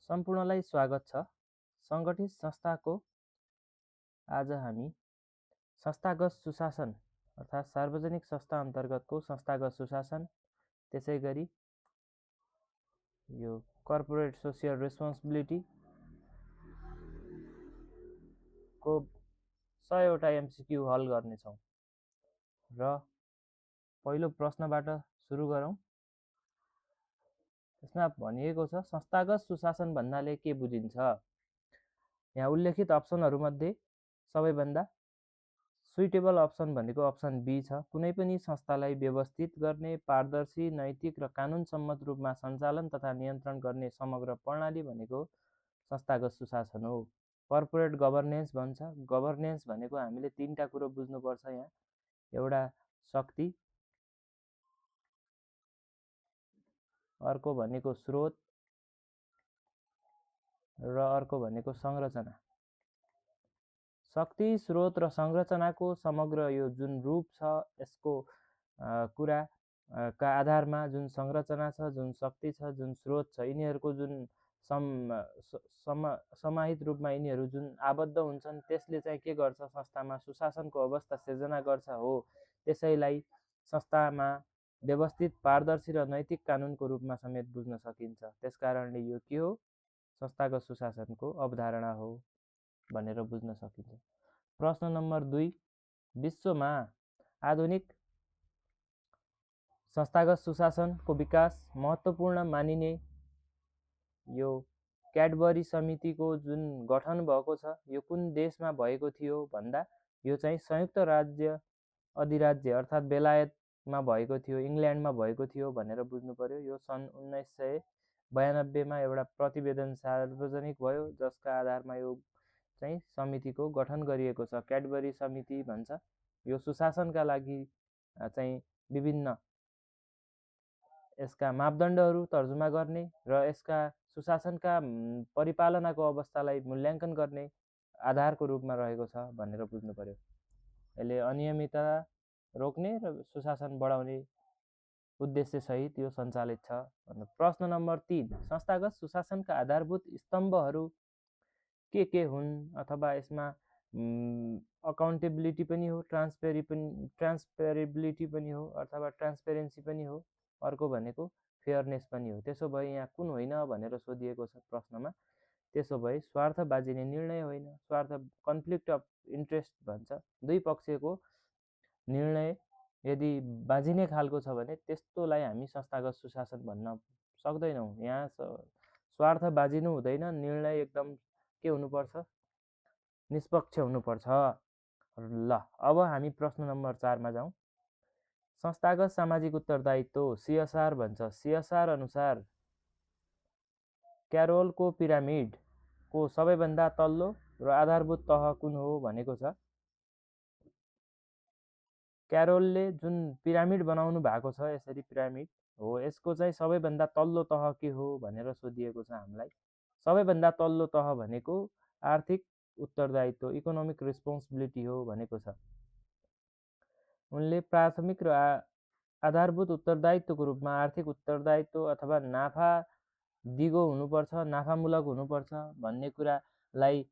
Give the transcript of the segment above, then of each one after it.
सम्पूर्णलाई स्वागत छ। सङ्गठित संस्थाको आज हामी संस्थागत सुशासन अर्थात् सार्वजनिक संस्था अन्तर्गतको संस्थागत सुशासन, त्यसै गरी यो कर्पोरेट सोसियल रेस्पोन्सिबिलिटी को 100 वटा MCQ हल गर्नेछौँ र पहिलो प्रश्नबाट सुरु गरौँ। त्यसमा भनिएको छ संस्थागत सुशासन भन्नाले के बुझिन्छ। यहाँ उल्लेखित अप्सनहरूमध्ये सबैभन्दा सुइटेबल अप्सन भनेको अप्सन बी छ। कुनै पनि संस्थालाई व्यवस्थित गर्ने, पारदर्शी, नैतिक र कानुन सम्मत रूपमा सञ्चालन तथा नियन्त्रण गर्ने समग्र प्रणाली भनेको संस्थागत सुशासन हो। कर्पोरेट गभर्नेन्स भन्छ। गभर्नेन्स भनेको हामीले तीनटा कुरो बुझ्नुपर्छ यहाँ। एउटा शक्ति, अर्को भनेको स्रोत र अर्को भनेको संरचना। शक्ति, स्रोत र संरचनाको समग्र यो जुन रूप छ, यसको कुरा का आधारमा जुन संरचना छ, जुन शक्ति छ, जुन स्रोत छ, यिनीहरूको जुन समाहित रूपमा यिनीहरू जुन आबद्ध हुन्छन्, त्यसले चाहिँ के गर्छ, संस्थामा सुशासनको अवस्था सिर्जना गर्छ हो। त्यसैलाई संस्थामा व्यवस्थित, पारदर्शी र नैतिक कानुनको रूपमा समेत बुझ्न सकिन्छ। त्यसकारणले यो के हो, संस्थागत सुशासनको अवधारणा हो भनेर बुझ्न सकिन्छ। प्रश्न नम्बर 2, विश्वमा आधुनिक संस्थागत सुशासनको विकास महत्त्वपूर्ण मानिने यो क्याडबरी समितिको जुन गठन भएको छ, यो कुन देशमा भएको थियो भन्दा यो चाहिँ संयुक्त राज्य अधिराज्य अर्थात् बेलायतमा भएको थियो, इङ्ल्यान्डमा भएको थियो भनेर बुझ्नु पर्यो। यो सन् 1992 मा एउटा प्रतिवेदन सार्वजनिक भयो, जसका आधारमा यो चाहिँ समितिको गठन गरिएको छ। क्याडबरी समिति भन्छ। यो सुशासनका लागि चाहिँ विभिन्न यसका मापदण्डहरू तर्जुमा गर्ने र यसका सुशासनका परिपालनाको अवस्थालाई मूल्याङ्कन गर्ने आधारको रूपमा रहेको छ भनेर बुझ्नु पर्यो। यसले अनियमितता रोक्ने र सुशासन बढाउने उद्देश्यसहित यो सञ्चालित छ। प्रश्न नम्बर 3, संस्थागत सुशासनका आधारभूत स्तम्भहरू के हुन्, अथवा यसमा अकाउन्टेबिलिटी पनि हो, ट्रान्सपेरेबिलिटी पनि हो, अथवा ट्रान्सपेरेन्सी पनि हो, अर्को भनेको फेयरनेस पनि हो। त्यसो भए यहाँ कुन होइन भनेर सोधिएको छ प्रश्नमा। त्यसो भए स्वार्थ बाजिने निर्णय होइन, स्वार्थ कन्फ्लिक्ट अफ इन्ट्रेस्ट भन्छ। दुई पक्षको निर्णय यदि बाजिने खालको छ भने त्यस्तोलाई हामी संस्थागत सुशासन भन्न सक्दैनौँ। यहाँ स्वार्थ बाजिनु हुँदैन, निर्णय एकदम के हुनुपर्छ, निष्पक्ष हुनुपर्छ। ल, अब हामी प्रश्न नम्बर 4 मा जाउँ। संस्थागत सामाजिक उत्तरदायित्व CSR भन्छ। CSR अनुसार क्यारोलको पिरामिडको सबैभन्दा तल्लो र आधारभूत तह कुन हो भनेको छ। क्यारोलले जुन पिरामिड बनाउनु भएको छ, यसरी पिरामिड हो, यसको चाहिँ सबैभन्दा तल्लो तह के हो भनेर सोधिएको छ हामीलाई। सबैभन्दा तल्लो तह भनेको आर्थिक उत्तरदायित्व, इकोनोमिक रेस्पोन्सिबिलिटी हो भनेको छ। उनले प्राथमिक र आधारभूत उत्तरदायित्वको रूपमा आर्थिक उत्तरदायित्व अथवा नाफा दिगो हुनुपर्छ, नाफामूलक हुनुपर्छ भन्ने कुरालाई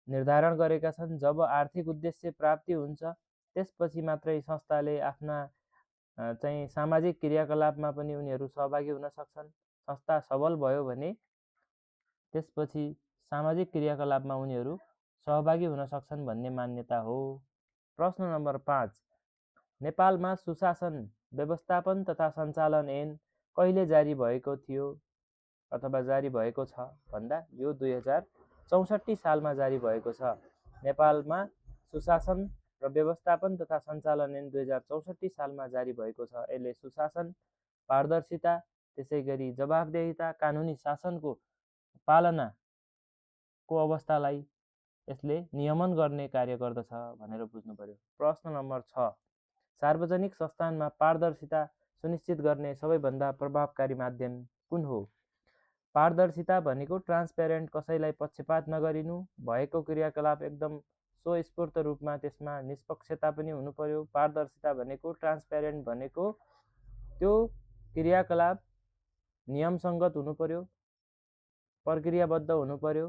निर्धारण गरेका छन्। जब आर्थिक उद्देश्य प्राप्ति हुन्छ, त्यसपछि मात्रै संस्थाले आफ्ना चाहिँ सामाजिक क्रियाकलापमा पनि उनीहरू सहभागी हुन सक्छन्। संस्था सबल भयो भने त्यसपछि सामाजिक क्रियाकलापमा उनीहरू सहभागी हुन सक्छन् भन्ने मान्यता हो। प्रश्न नम्बर 5, नेपालमा सुशासन व्यवस्थापन तथा सञ्चालन ऐन कहिले जारी भएको थियो अथवा जारी भएको छ भन्दा यो 2064 सालमा जारी भएको छ। नेपालमा सुशासन र व्यवस्थापन तथा सञ्चालन ऐन 2064 सालमा जारी भएको छ। यसले सुशासन, पारदर्शिता, त्यसै गरी जवाफदेहिता, कानुनी शासनको पालनाको अवस्थालाई यसले नियमन गर्ने कार्य गर्दछ भनेर बुझ्नु पर्यो। प्रश्न नम्बर 6, सार्वजनिक संस्थानमा पारदर्शिता सुनिश्चित गर्ने सबैभन्दा प्रभावकारी माध्यम कुन हो। पारदर्शिता भनेको ट्रान्सपेरेन्ट, कसैलाई पक्षपात नगरिनु, भएको क्रियाकलाप एकदम स्वस्फूर्त रूपमा त्यसमा निष्पक्षता पनि हुनु पर्यो। पारदर्शिता भनेको, ट्रान्सपेरेन्ट भनेको त्यो क्रियाकलाप नियमसङ्गत हुनु पर्यो, प्रक्रियाबद्ध हुनु पर्यो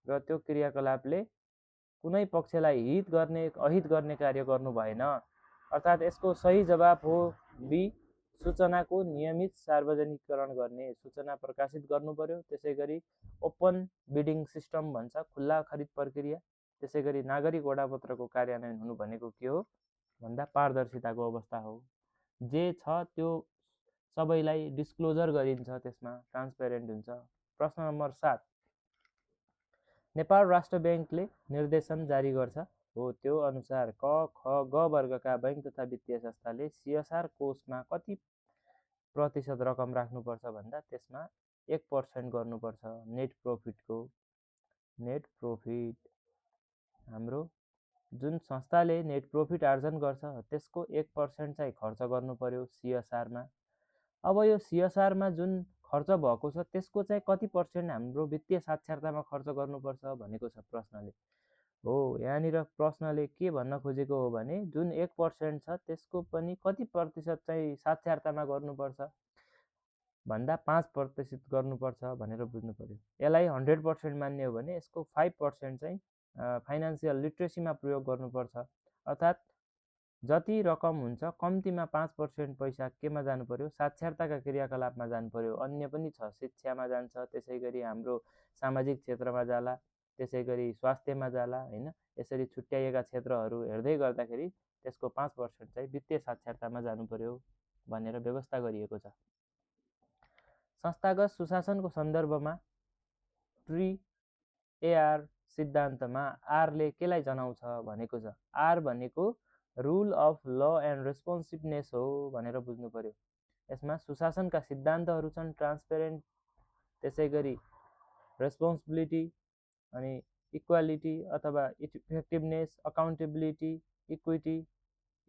र त्यो क्रियाकलापले कुनै पक्षलाई हित गर्ने अहित गर्ने कार्य गर्नु भएन। अर्थात् यसको सही जवाब हो बी, सूचनाको नियमित सार्वजनिकरण गर्ने, सूचना प्रकाशित गर्नु पर्यो। त्यसै गरी ओपन बिडिङ सिस्टम भन्छ, खुल्ला खरिद प्रक्रिया। त्यसै गरी नागरिक वडापत्रको कार्यान्वयन हुनु भनेको के हो भन्दा पारदर्शिताको अवस्था हो। जे छ त्यो सबैलाई डिस्क्लोजर गरिन्छ, त्यसमा ट्रान्सपेरेन्ट हुन्छ। प्रश्न नम्बर 7, नेपाल राष्ट्र ब्याङ्कले निर्देशन जारी गर्छ हो त्यो अनुसार क, ख, ग वर्गका बैङ्क तथा वित्तीय संस्थाले CSR कोषमा कति प्रतिशत रकम राख्नुपर्छ भन्दा त्यसमा 1% गर्नुपर्छ। नेट प्रफिटको, नेट प्रफिट हाम्रो जुन संस्थाले नेट प्रफिट आर्जन गर्छ त्यसको 1% चाहिँ खर्च गर्नु पर्यो CSRमा। अब यो CSRमा जुन खर्च भएको छ त्यसको चाहिँ कति पर्सेन्ट हाम्रो वित्तीय साक्षरतामा खर्च गर्नुपर्छ भनेको छ प्रश्नले। हो, यहाँनिर प्रश्नले के भन्न खोजेको हो भने जुन 1% छ त्यसको पनि कति प्रतिशत चाहिँ साक्षरतामा गर्नुपर्छ भन्दा 5% गर्नुपर्छ भनेर बुझ्नु पर्यो। यसलाई 100% मान्ने हो भने यसको 5% चाहिँ फाइनान्सियल लिट्रेसीमा प्रयोग गर्नुपर्छ। अर्थात् जति रकम हुन्छ कम्तीमा 5% पैसा केमा जानु पर्यो, साक्षरताका क्रियाकलापमा जानु पर्यो। अन्य पनि छ, शिक्षामा जान्छ, त्यसै गरी हाम्रो सामाजिक क्षेत्रमा जाला, त्यसै गरी स्वास्थ्यमा जाला हैन। यसरी छुट्याइएका क्षेत्रहरू हेर्दै गर्दाखेरि त्यसको 5% चाहिँ वित्तीय साक्षरतामा जानु पर्यो भनेर व्यवस्था गरिएको छ। संस्थागत सुशासनको सन्दर्भमा TRIAR सिद्धान्तमा आरले केलाई जनाउँछ भनेको छ। आर भनेको रुल अफ ल एन्ड रेस्पोन्सिभनेस हो भनेर बुझ्नु पर्यो। यसमा सुशासनका सिद्धान्तहरू छन्, ट्रान्सपेरेन्ट, त्यसै गरी रेस्पोन्सिबिलिटी, अनि इक्वालिटी अथवा इफेक्टिभनेस, अकाउन्टेबिलिटी, इक्विटी,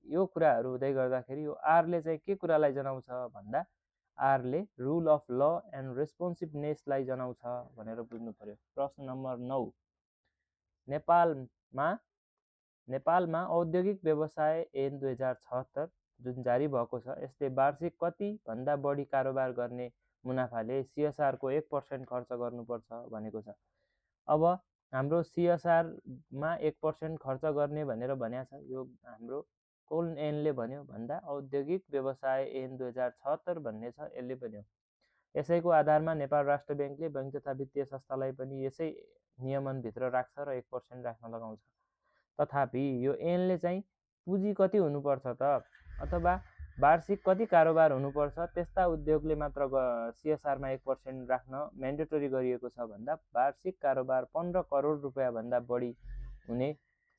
यो कुराहरू हुँदै गर्दाखेरि यो आरले चाहिँ के कुरालाई जनाउँछ भन्दा आरले रुल अफ ल एन्ड रेस्पोन्सिभनेसलाई जनाउँछ भनेर बुझ्नु पर्यो। प्रश्न नम्बर 9, नेपालमा औद्योगिक व्यवसाय ऐन 2076 जुन जारी भएको छ यसले वार्षिक कति भन्दा बढी कारोबार गर्ने मुनाफाले CSRको 1% खर्च गर्नुपर्छ भनेको छ। अब हाम्रो CSRमा 1% खर्च गर्ने भनेर भनेको छ। यो हाम्रो कुन ऐनले भन्यो भन्दा औद्योगिक व्यवसाय ऐन 2076 भन्ने छ, यसले भन्यो। यसैको आधारमा नेपाल राष्ट्र ब्याङ्कले बैङ्क तथा वित्तीय संस्थालाई पनि यसै नियमनभित्र राख्छ र 1% राख्न लगाउँछ। तथापि यो ऐनले चाहिँ पुँजी कति हुनुपर्छ त अथवा वार्षिक कति कारोबार हुनुपर्छ त्यस्ता उद्योगले मात्र CSRमा 1% राख्न म्यान्डेटरी गरिएको छ भन्दा वार्षिक कारोबार 15 करोड रुपियाँभन्दा बढी हुने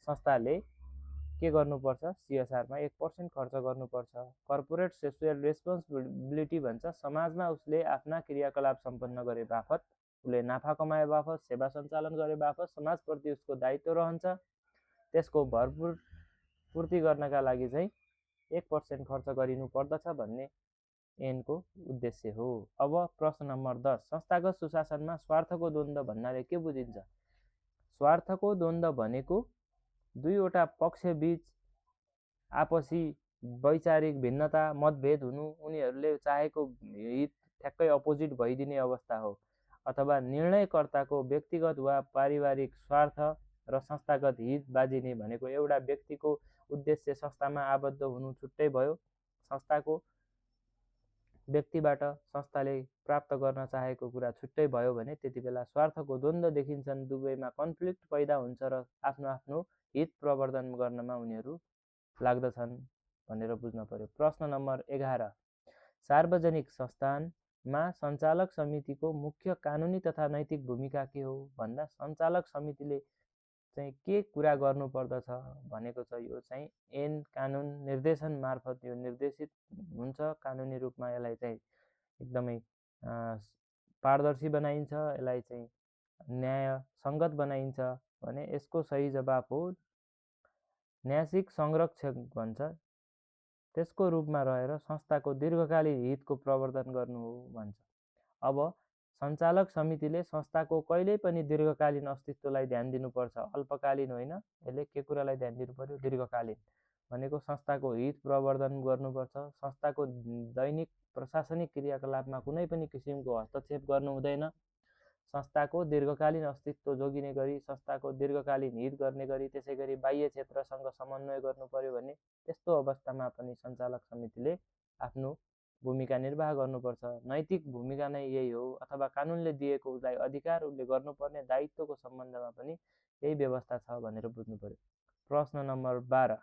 संस्थाले के गर्नुपर्छ, CSRमा 1% खर्च गर्नुपर्छ। कर्पोरेट सोसियल रेस्पोन्सिबिलिटी भन्छ, समाजमा उसले आफ्ना क्रियाकलाप सम्पन्न गरे बापत, उसले नाफा कमाए बापत, सेवा सञ्चालन गरे बापत समाजप्रति उसको दायित्व रहन्छ। त्यसको भरपूर पूर्ति गर्नका लागि चाहिँ 1% खर्च गरिनु पर्दछ भन्ने ऐनको उद्देश्य हो। अब प्रश्न नम्बर 10, संस्थागत सुशासनमा स्वार्थको द्वन्द्व भन्नाले के बुझिन्छ? स्वार्थको द्वन्द्व भनेको दुईवटा पक्षबीच आपसी वैचारिक भिन्नता, मतभेद हुनु, उनीहरूले चाहेको हित ठ्याक्कै अपोजिट भइदिने अवस्था हो। अथवा निर्णयकर्ताको व्यक्तिगत वा पारिवारिक स्वार्थ र संस्थागत हित बाजिने भनेको एउटा व्यक्तिको उद्देश्य संस्थामा आबद्ध हुनु छुट्टै भयो, संस्थाको व्यक्तिबाट संस्थाले प्राप्त गर्न चाहेको कुरा छुट्टै भयो भने त्यति बेला स्वार्थको द्वन्द्व देखिन्छन्। दुवैमा कन्फ्लिक्ट पैदा हुन्छ र आफ्नो आफ्नो हित प्रवर्धन गर्नमा उनीहरू लाग्दछन् भनेर बुझ्न पर्यो। प्रश्न नम्बर 11, सार्वजनिक संस्थानमा सञ्चालक समितिको मुख्य कानुनी तथा नैतिक भूमिका के हो भन्दा सञ्चालक समितिले चाहिँ के कुरा गर्नुपर्दछ भनेको छ। यो चाहिँ ऐन कानुन निर्देशन मार्फत यो निर्देशित हुन्छ कानुनी रूपमा। यसलाई चाहिँ एकदमै पारदर्शी बनाइन्छ, यसलाई चाहिँ न्याय सङ्गत बनाइन्छ भने यसको सही जवाब हो न्यासिक संरक्षक भन्छ, त्यसको रूपमा रहेर संस्थाको दीर्घकालीन हितको प्रवर्धन गर्नु हो भन्छ। अब सञ्चालक समितिले संस्थाको कहिल्यै पनि दीर्घकालीन अस्तित्वलाई ध्यान दिनुपर्छ, अल्पकालीन होइन। यसले के कुरालाई ध्यान दिनु पर्यो? दीर्घकालीन भनेको संस्थाको हित प्रवर्धन गर्नुपर्छ, संस्थाको दैनिक प्रशासनिक क्रियाकलापमा कुनै पनि किसिमको हस्तक्षेप गर्नु हुँदैन, संस्थाको दीर्घकालीन अस्तित्व जोगिने गरी, संस्थाको दीर्घकालीन हित गर्ने गरी, त्यसै गरी बाह्य क्षेत्रसँग समन्वय गर्नु पर्यो भने त्यस्तो अवस्थामा पनि सञ्चालक समितिले आफ्नो भूमिका निर्वाह गर्नुपर्छ। नैतिक भूमिका नै यही हो, अथवा कानुनले दिएको उसलाई अधिकार, उसले गर्नुपर्ने दायित्वको सम्बन्धमा पनि यही व्यवस्था छ भनेर बुझ्नु पर्यो। प्रश्न नम्बर 12,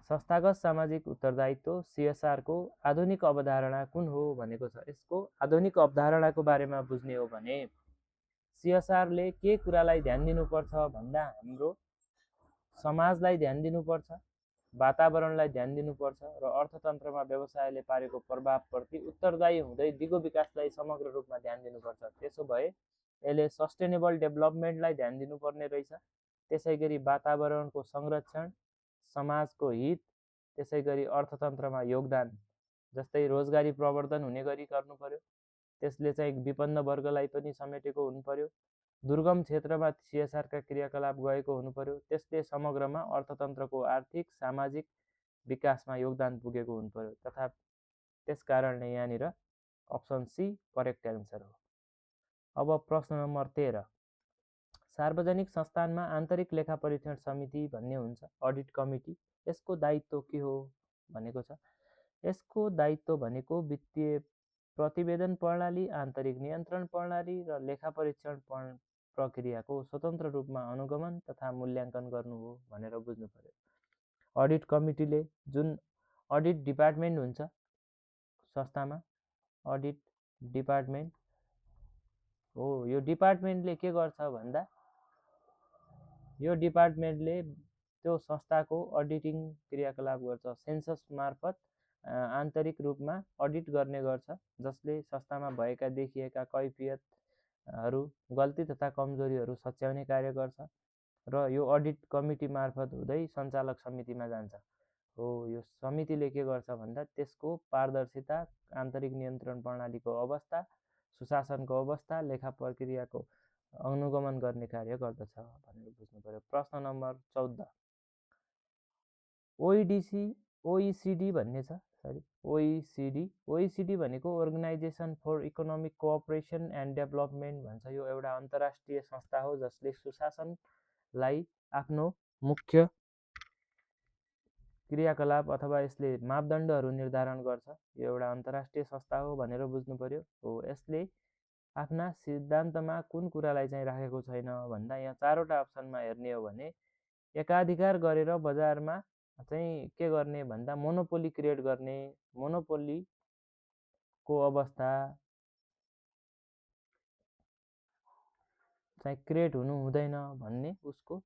संस्थागत सामाजिक उत्तरदायित्व CSR को आधुनिक अवधारणा कुन हो भनेको छ। यसको आधुनिक अवधारणाको बारेमा बुझ्ने हो भने CSR ले के कुरालाई ध्यान दिनुपर्छ भन्दा हाम्रो समाजलाई ध्यान दिनुपर्छ, वातावरणलाई ध्यान दिनुपर्छ र अर्थतन्त्रमा व्यवसायले पारेको प्रभावप्रति उत्तरदायी हुँदै दिगो विकासलाई समग्र रूपमा ध्यान दिनुपर्छ। त्यसो भए यसले सस्टेनेबल डेभलपमेन्टलाई ध्यान दिनुपर्ने रहेछ। त्यसै गरी वातावरणको संरक्षण, समाजको हित, त्यसै गरी अर्थतन्त्रमा योगदान, जस्तै रोजगारी प्रवर्धन हुने गरी गर्नु पर्यो। त्यसले चाहिँ विपन्न वर्गलाई पनि समेटेको हुनु पर्यो। दुर्गम क्षेत्रमा CSR का क्रियाकलाप गएको हुनु पर्यो। त्यसले समग्रमा अर्थतन्त्रको आर्थिक सामाजिक विकासमा योगदान पुगेको हुनु पर्यो। तथा त्यसकारणले यहाँनिर अप्सन सी करेक्ट एन्सर हो। अब प्रश्न नम्बर 13, सार्वजनिक संस्थानमा आन्तरिक लेखा परीक्षण समिति भन्ने हुन्छ, अडिट कमिटी। यसको दायित्व के हो भनेको छ। यसको दायित्व भनेको वित्तीय प्रतिवेदन प्रणाली, आन्तरिक नियन्त्रण प्रणाली र लेखा परीक्षण प्रक्रियाको स्वतन्त्र रूपमा अनुगमन तथा मूल्याङ्कन गर्नु हो भनेर बुझ्नु पर्यो। अडिट कमिटीले जुन अडिट डिपार्टमेन्ट हुन्छ संस्थामा, अडिट डिपार्टमेन्ट हो, यो डिपार्टमेन्टले के गर्छ भन्दा यो डिपार्टमेन्टले त्यो संस्थाको अडिटिङ क्रियाकलाप गर्छ। सेन्सस मार्फत आन्तरिक रूपमा अडिट गर्ने गर्छ, जसले संस्थामा भएका देखिएका कैफियतहरू, गल्ती तथा कमजोरीहरू सच्याउने कार्य गर्छ र यो अडिट कमिटी मार्फत हुँदै सञ्चालक समितिमा जान्छ। हो, यो समितिले के गर्छ भन्दा त्यसको पारदर्शिता, आन्तरिक नियन्त्रण प्रणालीको अवस्था, सुशासनको अवस्था, लेखा प्रक्रियाको अनुगमन गर्ने कार्य गर्दछ भनेर बुझ्नु पर्यो। प्रश्न नम्बर 14, OECD भन्ने छ, सरी OECD भनेको organisation for economic cooperation and development भन्छ। यो एउटा अन्तर्राष्ट्रिय संस्था हो जसले सुशासनलाई आफ्नो मुख्य क्रियाकलाप अथवा यसले मापदण्डहरू निर्धारण गर्छ। यो एउटा अन्तर्राष्ट्रिय संस्था हो भनेर बुझ्नु पर्यो। हो, यसले आफ्ना सिद्धान्तमा कुन कुरालाई चाहिँ राखेको छैन भन्दा यहाँ चारवटा अप्सनमा हेर्ने हो भने एकाधिकार गरेर बजारमा चाहिँ के गर्ने भन्दा मोनोपोली क्रिएट गर्ने, मोनोपोलीको अवस्था चाहिँ क्रिएट हुनु हुँदैन भन्ने उसको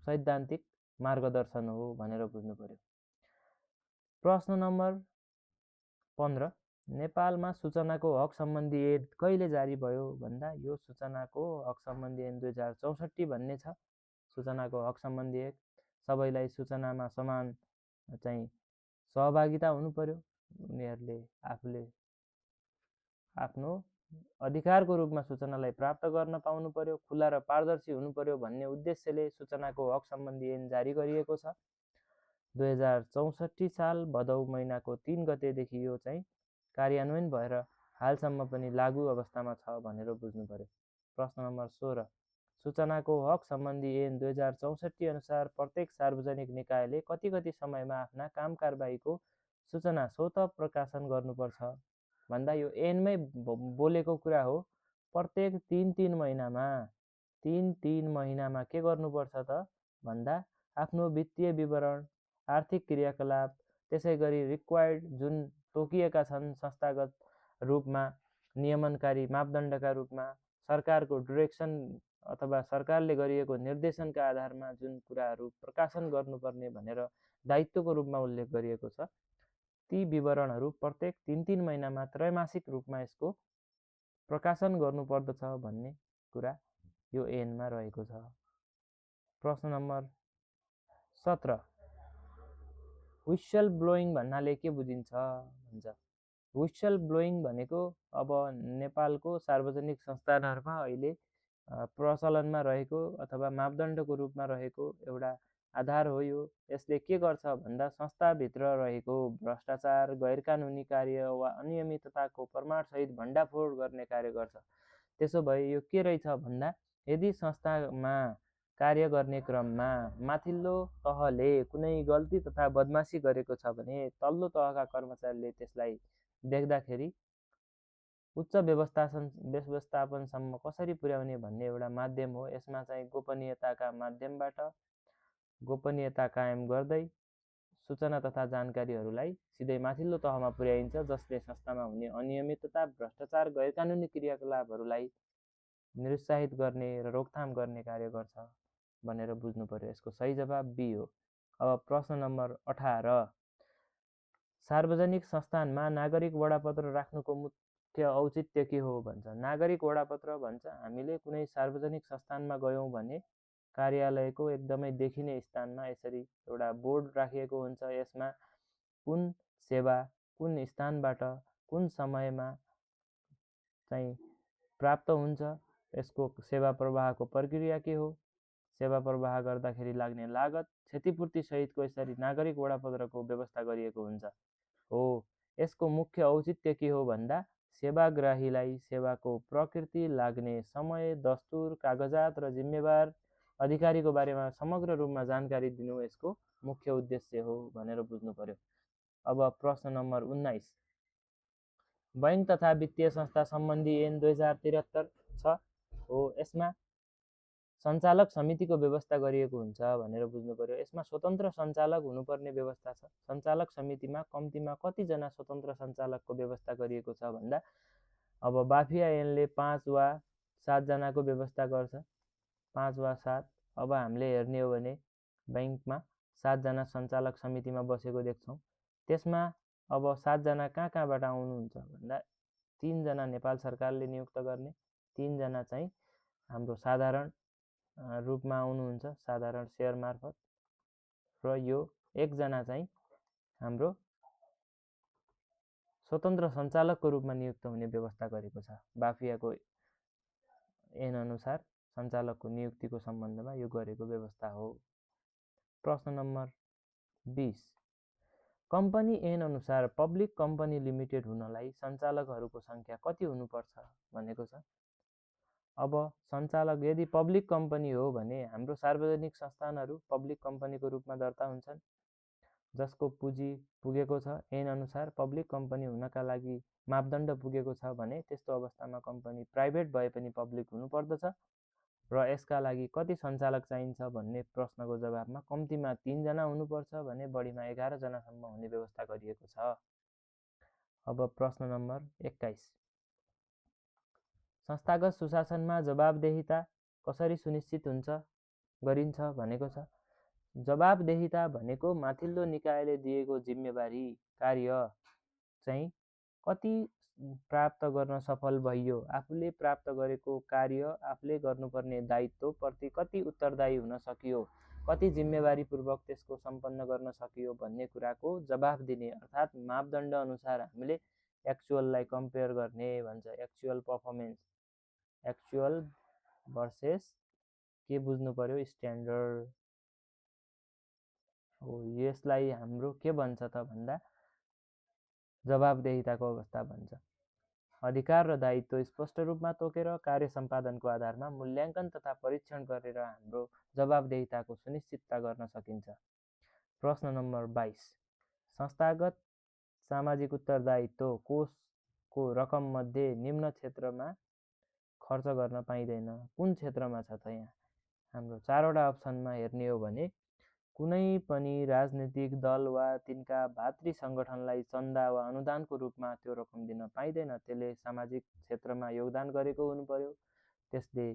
सैद्धान्तिक मार्गदर्शन हो भनेर बुझ्नु पर्यो। प्रश्न नम्बर 15, नेपालमा सूचनाको हक सम्बन्धी ऐन कहिले जारी भयो भन्दा यो सूचनाको हक सम्बन्धी ऐन 2064 भन्ने छ। सूचनाको हक सम्बन्धी ऐन, सबैलाई सूचनामा समान चाहिँ सहभागिता हुनु पर्यो, उनीहरूले आफूले आफ्नो अधिकारको रूपमा सूचनालाई प्राप्त गर्न पाउनु पर्यो, खुला र पारदर्शी हुनु पर्यो भन्ने उद्देश्यले सूचनाको हक सम्बन्धी ऐन जारी गरिएको छ। 2064 साल भदौ महिनाको 3 गतेदेखि यो चाहिँ कार्यान्वयन भएर हालसम्म पनि लागू अवस्थामा छ भनेर बुझ्नु पर्यो। प्रश्न नम्बर 16, सूचनाको हक सम्बन्धी ऐन 2064 अनुसार प्रत्येक सार्वजनिक निकायले कति समयमा आफ्ना काम कारबाहीको सूचना स्वतः प्रकाशन गर्नुपर्छ भन्दा यो ऐनमै बोलेको कुरा हो। प्रत्येक 3 महिनामा के गर्नुपर्छ त भन्दा आफ्नो वित्तीय विवरण, आर्थिक क्रियाकलाप, त्यसै गरी रिक्वायर्ड जुन तोकिएका छन् संस्थागत रूपमा नियमनकारी मापदण्डका रूपमा, सरकारको डिरेक्सन अथवा सरकारले गरिएको निर्देशनका आधारमा जुन कुराहरू प्रकाशन गर्नुपर्ने भनेर दायित्वको रूपमा उल्लेख गरिएको छ, ती विवरणहरू प्रत्येक 3 महिनामा त्रैमासिक रूपमा यसको प्रकाशन गर्नुपर्दछ भन्ने कुरा यो ऐनमा रहेको छ। प्रश्न नम्बर 17, व्हिसल ब्लोइङ भन्नाले के बुझिन्छ भन्छ। व्हिसल ब्लोइङ भनेको अब नेपालको सार्वजनिक संस्थानहरूमा अहिले प्रचलनमा रहेको अथवा मापदण्डको रूपमा रहेको एउटा आधार हो। यो यसले के गर्छ भन्दा संस्थाभित्र रहेको भ्रष्टाचार, गैरकानुनी कार्य वा अनियमितताको प्रमाणसहित भण्डाफोड गर्ने कार्य गर्छ। त्यसो भए यो के रहेछ भन्दा यदि संस्थामा कार्य गर्ने क्रममा माथिल्लो तहले कुनै गल्ती तथा बदमासी गरेको छ भने तल्लो तहका कर्मचारीले त्यसलाई देख्दाखेरि उच्च व्यवस्थापनसम्म कसरी पुर्याउने भन्ने एउटा माध्यम हो। यसमा चाहिँ गोपनीयताका माध्यमबाट गोपनीयता कायम गर्दै सूचना तथा जानकारीहरूलाई सिधै माथिल्लो तहमा पुर्याइन्छ, जसले संस्थामा हुने अनियमितता, भ्रष्टाचार, गैरकानुनी क्रियाकलापहरूलाई निरुत्साहित गर्ने र रोकथाम गर्ने कार्य गर्छ भनेर बुझ्नु पर्यो। यसको सही जवाब बी हो। अब प्रश्न नम्बर 18, सार्वजनिक संस्थानमा नागरिक वडापत्र राख्नुको मुख्य औचित्य के हो भन्छ। नागरिक वडापत्र भन्छ हामीले कुनै सार्वजनिक संस्थानमा गयौँ भने कार्यालयको एकदमै देखिने स्थानमा यसरी एउटा बोर्ड राखिएको हुन्छ। यसमा कुन सेवा कुन स्थानबाट कुन समयमा चाहिँ प्राप्त हुन्छ, यसको सेवा प्रवाहको प्रक्रिया के हो, सेवा प्रवाह गर्दाखेरि लाग्ने लागत, क्षतिपूर्ति सहितको यसरी नागरिक वडापत्रको व्यवस्था गरिएको हुन्छ। हो, यसको मुख्य औचित्य के हो भन्दा सेवाग्राहीलाई सेवाको प्रकृति, लाग्ने समय, दस्तुर, कागजात र जिम्मेवार अधिकारीको बारेमा समग्र रूपमा जानकारी दिनु यसको मुख्य उद्देश्य हो भनेर बुझ्नु पर्यो। अब प्रश्न नम्बर 19, बैंक तथा वित्तीय संस्था सम्बन्धी ऐन 2073 छ। हो, यसमा सञ्चालक समितिको व्यवस्था गरिएको हुन्छ भनेर बुझ्नु पर्यो। यसमा स्वतन्त्र सञ्चालक हुनुपर्ने व्यवस्था छ। सञ्चालक समितिमा कम्तीमा कतिजना स्वतन्त्र सञ्चालकको व्यवस्था गरिएको छ भन्दा अब बाफिया ऐनले 5 वा 7 जनाको व्यवस्था गर्छ, 5 वा 7। अब हामीले हेर्ने हो भने बैंकमा 7 जना सञ्चालक समितिमा बसेको देख्छौँ। त्यसमा अब 7 जना कहाँबाट आउनुहुन्छ भन्दा 3 जना नेपाल सरकारले नियुक्त गर्ने, 3 जना चाहिँ हाम्रो साधारण रूपमा आउनुहुन्छ, साधारण सेयर मार्फत, र यो 1 जना चाहिँ हाम्रो स्वतन्त्र सञ्चालकको रूपमा नियुक्त हुने व्यवस्था गरेको छ। बाफियाको ऐन अनुसार सञ्चालकको नियुक्तिको सम्बन्धमा यो गरेको व्यवस्था हो। प्रश्न नम्बर 20, कम्पनी ऐन अनुसार पब्लिक कम्पनी लिमिटेड हुनलाई सञ्चालकहरूको सङ्ख्या कति हुनुपर्छ भनेको छ। अब सञ्चालक यदि पब्लिक कम्पनी हो भने हाम्रो सार्वजनिक संस्थानहरू पब्लिक कम्पनीको रूपमा दर्ता हुन्छन्, जसको पुँजी पुगेको छ ऐन अनुसार पब्लिक कम्पनी हुनका लागि मापदण्ड पुगेको छ भने त्यस्तो अवस्थामा कम्पनी प्राइभेट भए पनि पब्लिक हुनुपर्दछ। र यसका लागि कति सञ्चालक चाहिन्छ भन्ने प्रश्नको जवाबमा कम्तीमा 3 जना हुनुपर्छ भने बढीमा 11 जनासम्म हुने व्यवस्था गरिएको छ। अब प्रश्न नम्बर 21, संस्थागत सुशासनमा जवाबदेहिता कसरी सुनिश्चित गरिन्छ भनेको छ। जवाबदेहिता भनेको माथिल्लो निकायले दिएको जिम्मेवारी कार्य चाहिँ कति प्राप्त गर्न सफल भइयो, आफूले प्राप्त गरेको कार्य, आफूले गर्नुपर्ने दायित्वप्रति कति उत्तरदायी हुन सकियो, कति जिम्मेवारीपूर्वक त्यसको सम्पन्न गर्न सकियो भन्ने कुराको जवाफ दिने, अर्थात् मापदण्ड अनुसार हामीले एक्चुअललाई कम्पेयर गर्ने भन्छ। एक्चुअल पर्फर्मेन्स, एक्चुअल भर्सेस के बुझ्नु पर्यो, स्ट्यान्डर्ड हो। यसलाई हाम्रो के भन्छ त भन्दा जवाबदेहिताको अवस्था भन्छ। अधिकार र दायित्व स्पष्ट रूपमा तोकेर कार्य सम्पादनको आधारमा मूल्याङ्कन तथा परीक्षण गरेर हाम्रो जवाबदेहिताको सुनिश्चितता गर्न सकिन्छ। प्रश्न नम्बर 22, संस्थागत सामाजिक उत्तरदायित्व कोषको रकम मध्ये निम्न क्षेत्रमा खर्च गर्न पाइँदैन, कुन क्षेत्रमा छ त यहाँ? हाम्रो 4वटा अप्सनमा हेर्ने हो भने कुनै पनि राजनीतिक दल वा तिनका भातृ सङ्गठनलाई चन्दा वा अनुदानको रूपमा त्यो रकम दिन पाइँदैन। त्यसले सामाजिक क्षेत्रमा योगदान गरेको हुनु पर्यो, त्यसले